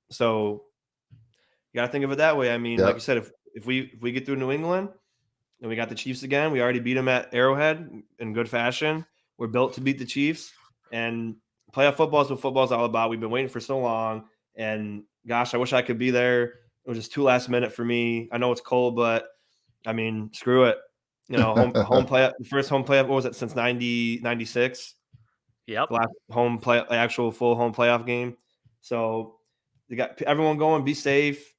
Speaker 3: So you got to think of it that way. I mean, like you said, if we get through New England and we got the Chiefs again, we already beat them at Arrowhead in good fashion. We're built to beat the Chiefs, and playoff football is what football is all about. We've been waiting for so long, and gosh, I wish I could be there. It was just too last minute for me. I know it's cold, but I mean, screw it. Home playoff, the first home playoff, what was it, since 96?
Speaker 2: Yep.
Speaker 3: The last home play, actual full home playoff game. So you got everyone going, be safe.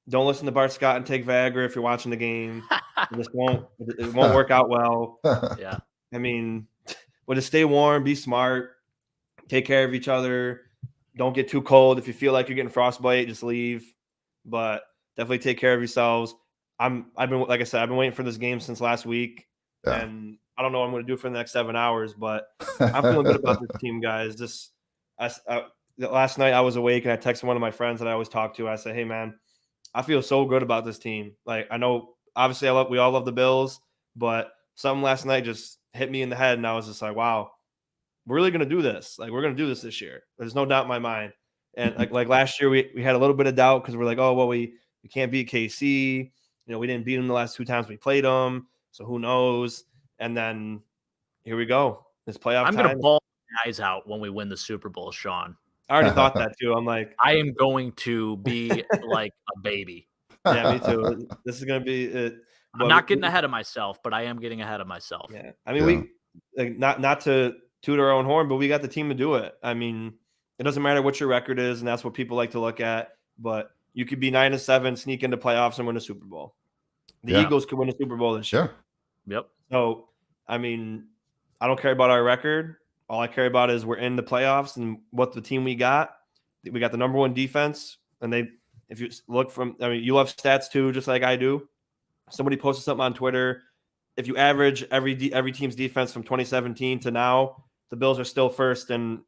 Speaker 3: Don't listen to Bart Scott and take Viagra if you're watching the game. It won't work out well.
Speaker 2: Yeah.
Speaker 3: I mean, but just stay warm, be smart, take care of each other. Don't get too cold. If you feel like you're getting frostbite, just leave. But definitely take care of yourselves. I've been, like I said, I've been waiting for this game since last week, and I don't know what I'm going to do for the next 7 hours, but I'm feeling good about this team, guys. Last night I was awake and I texted one of my friends that I always talk to. I said, "Hey, man, I feel so good about this team. Like, I know, obviously, we all love the Bills, but something last night just hit me in the head, and I was just like, wow, we're really going to do this. Like, we're going to do this year. There's no doubt in my mind." And like last year, we had a little bit of doubt because we're like, oh, well, we can't beat KC. We didn't beat them the last 2 times we played them, so who knows? And then here we go. It's playoff time.
Speaker 2: I'm going to bawl my eyes out when we win the Super Bowl, Sean.
Speaker 3: I already thought that too. I'm like,
Speaker 2: I am going to be like a baby.
Speaker 3: Yeah, me too. This is going to be it.
Speaker 2: I'm not getting ahead of myself, but I am getting ahead of myself.
Speaker 3: Yeah. I mean, we like, not to toot our own horn, but we got the team to do it. I mean, it doesn't matter what your record is, and that's what people like to look at, but you could be 9-7, sneak into playoffs and win a Super Bowl. The Eagles could win a Super Bowl this year.
Speaker 2: Yep.
Speaker 3: So, I mean, I don't care about our record. All I care about is we're in the playoffs and what the team we got. We got the number 1 defense, and if you look you love stats too, just like I do. Somebody posted something on Twitter. If you average every team's defense from 2017 to now, the Bills are still first in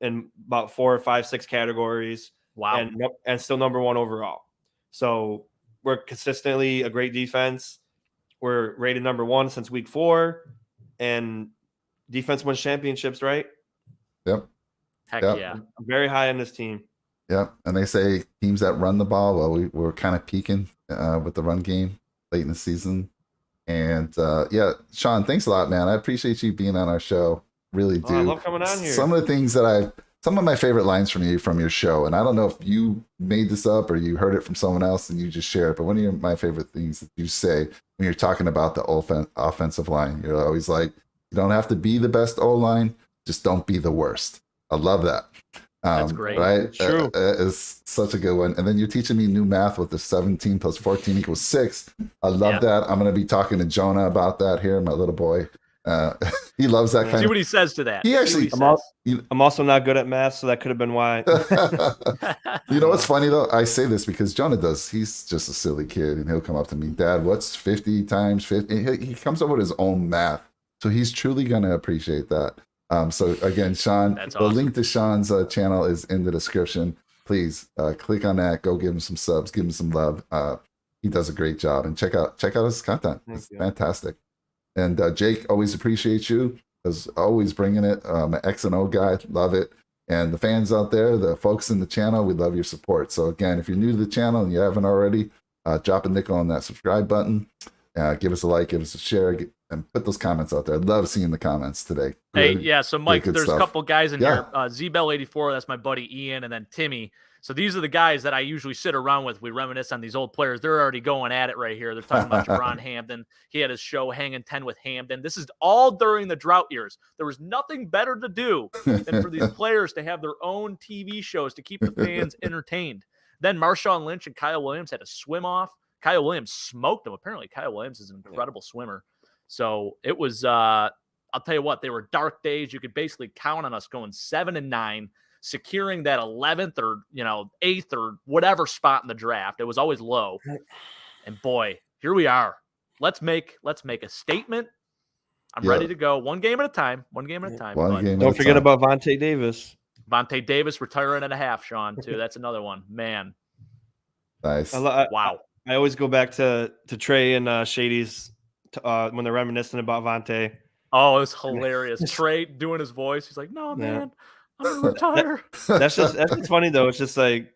Speaker 3: about 4 or 5, 6 categories.
Speaker 2: Wow.
Speaker 3: And still number 1 overall. So we're consistently a great defense. We're rated number 1 since week 4, and defense wins championships, right?
Speaker 1: Yep.
Speaker 2: Heck yeah.
Speaker 3: I'm very high on this team.
Speaker 1: Yep. And they say teams that run the ball, well, we're kind of peaking with the run game late in the season. And Shawn, thanks a lot, man. I appreciate you being on our show. Really do.
Speaker 3: I love coming on here.
Speaker 1: Some of the things that some of my favorite lines from your show, and I don't know if you made this up or you heard it from someone else and you just share it, but one of my favorite things that you say when you're talking about the offensive line, you're always like, you don't have to be the best O-line, just don't be the worst. I love that.
Speaker 2: That's great.
Speaker 1: Right?
Speaker 3: True.
Speaker 1: It's such a good one. And then you're teaching me new math with the 17 plus 14 equals 6. I love that. I'm going to be talking to Jonah about that here, my little boy. He loves that kind of.
Speaker 2: See what he says to that.
Speaker 1: He actually.
Speaker 3: I'm also not good at math, so that could have been why.
Speaker 1: You know what's funny though? I say this because Jonah does. He's just a silly kid, and he'll come up to me, Dad, what's 50 times 50? He comes up with his own math, so he's truly gonna appreciate that. So again, Shawn,
Speaker 2: That's
Speaker 1: the
Speaker 2: awesome.
Speaker 1: link to Shawn's channel is in the description. Please click on that. Go give him some subs. Give him some love. He does a great job, and check out his content. It's fantastic. And Jake, always appreciate you as always bringing it. An X and O guy, love it. And the fans out there, the folks in the channel, we love your support. So again, if you're new to the channel and you haven't already, drop a nickel on that subscribe button. Give us a like, give us a share, and put those comments out there. I love seeing the comments today.
Speaker 2: Hey, yeah. So Mike, there's a couple guys in here. ZBell84, that's my buddy Ian, and then Timmy. So these are the guys that I usually sit around with. We reminisce on these old players. They're already going at it right here. They're talking about Jabron Hamden. He had his show Hanging 10 with Hamden. This is all during the drought years. There was nothing better to do than for these players to have their own TV shows to keep the fans entertained. Then Marshawn Lynch and Kyle Williams had to swim off. Kyle Williams smoked them. Apparently, Kyle Williams is an incredible swimmer. So it was, I'll tell you what, they were dark days. You could basically count on us going 7-9. Securing that 11th or 8th or whatever spot in the draft. It was always low. And boy, here we are. Let's make a statement. I'm ready to go. One game at a time.
Speaker 3: Don't forget about Vontae Davis.
Speaker 2: Vontae Davis retiring at a half, Shawn, too. That's another one. Man.
Speaker 1: Nice.
Speaker 2: Wow.
Speaker 3: I always go back to Trey and Shady's when they're reminiscing about Vontae.
Speaker 2: Oh, it was hilarious. Trey doing his voice. He's like, no, man. I'm gonna retire.
Speaker 3: That's funny though. It's just like,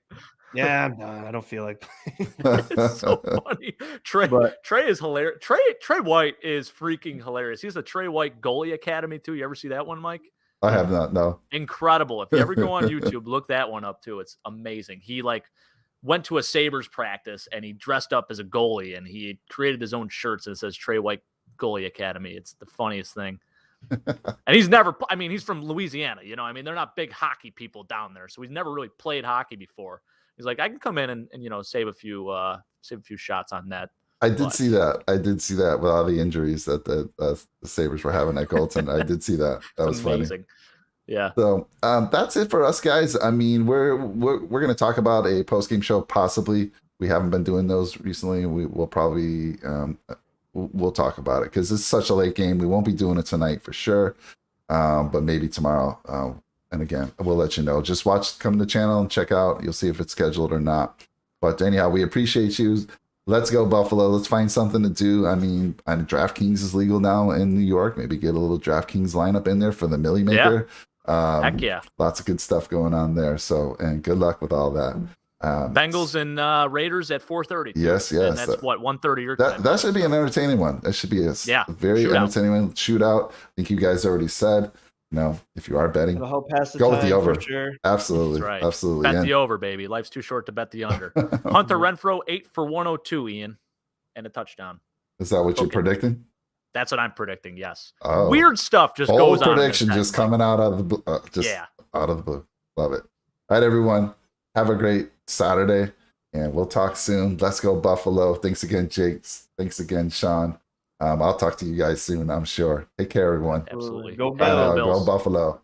Speaker 3: yeah, I'm done. I don't feel like playing.
Speaker 2: It's so funny. Trey is hilarious. Trey White is freaking hilarious. He's a Trey White Goalie Academy too. You ever see that one, Mike?
Speaker 1: I have not. No.
Speaker 2: Incredible. If you ever go on YouTube, look that one up too. It's amazing. He went to a Sabres practice and he dressed up as a goalie and he created his own shirts and it says Trey White Goalie Academy. It's the funniest thing. And he's from Louisiana, they're not big hockey people down there. So he's never really played hockey before. He's like, I can come in and save a few shots on net.
Speaker 1: I did see that with all the injuries that the Sabres were having at goaltender. I did see that. That was amazing. Funny.
Speaker 2: Yeah.
Speaker 1: So that's it for us, guys. I mean, we're going to talk about a post-game show possibly We haven't been doing those recently. We'll probably we'll talk about it because it's such a late game. We won't be doing it tonight for sure, but maybe tomorrow. And again, we'll let you know. Just come to the channel and check out. You'll see if it's scheduled or not. But anyhow, we appreciate you. Let's go Buffalo. Let's find something to do. I mean, DraftKings is legal now in New York. Maybe get a little DraftKings lineup in there for the Millie Maker.
Speaker 2: Heck yeah.
Speaker 1: Lots of good stuff going on there. So, and good luck with all that.
Speaker 2: Bengals and Raiders at 4:30.
Speaker 1: Yes.
Speaker 2: And that's 1:30 your time.
Speaker 1: That should be an entertaining one. That should be a very entertaining one. Shootout. I think you guys already said, if you are betting, go with the over.
Speaker 3: Sure.
Speaker 1: Absolutely.
Speaker 2: Right.
Speaker 1: Absolutely.
Speaker 2: Bet the over, baby. Life's too short to bet the under. Hunter Renfrow, 8 for 102, Ian, and a touchdown.
Speaker 1: Is that what you're predicting?
Speaker 2: That's what I'm predicting, yes.
Speaker 1: Oh.
Speaker 2: Weird stuff just goes on.
Speaker 1: Prediction just coming out of the out of the blue. Love it. All right, everyone. Have a great Saturday, and we'll talk soon. Let's go Buffalo. Thanks again, Jake. Thanks again, Shawn. I'll talk to you guys soon, I'm sure. Take care, everyone.
Speaker 2: Absolutely.
Speaker 3: Go
Speaker 2: Bills.
Speaker 1: Go Buffalo.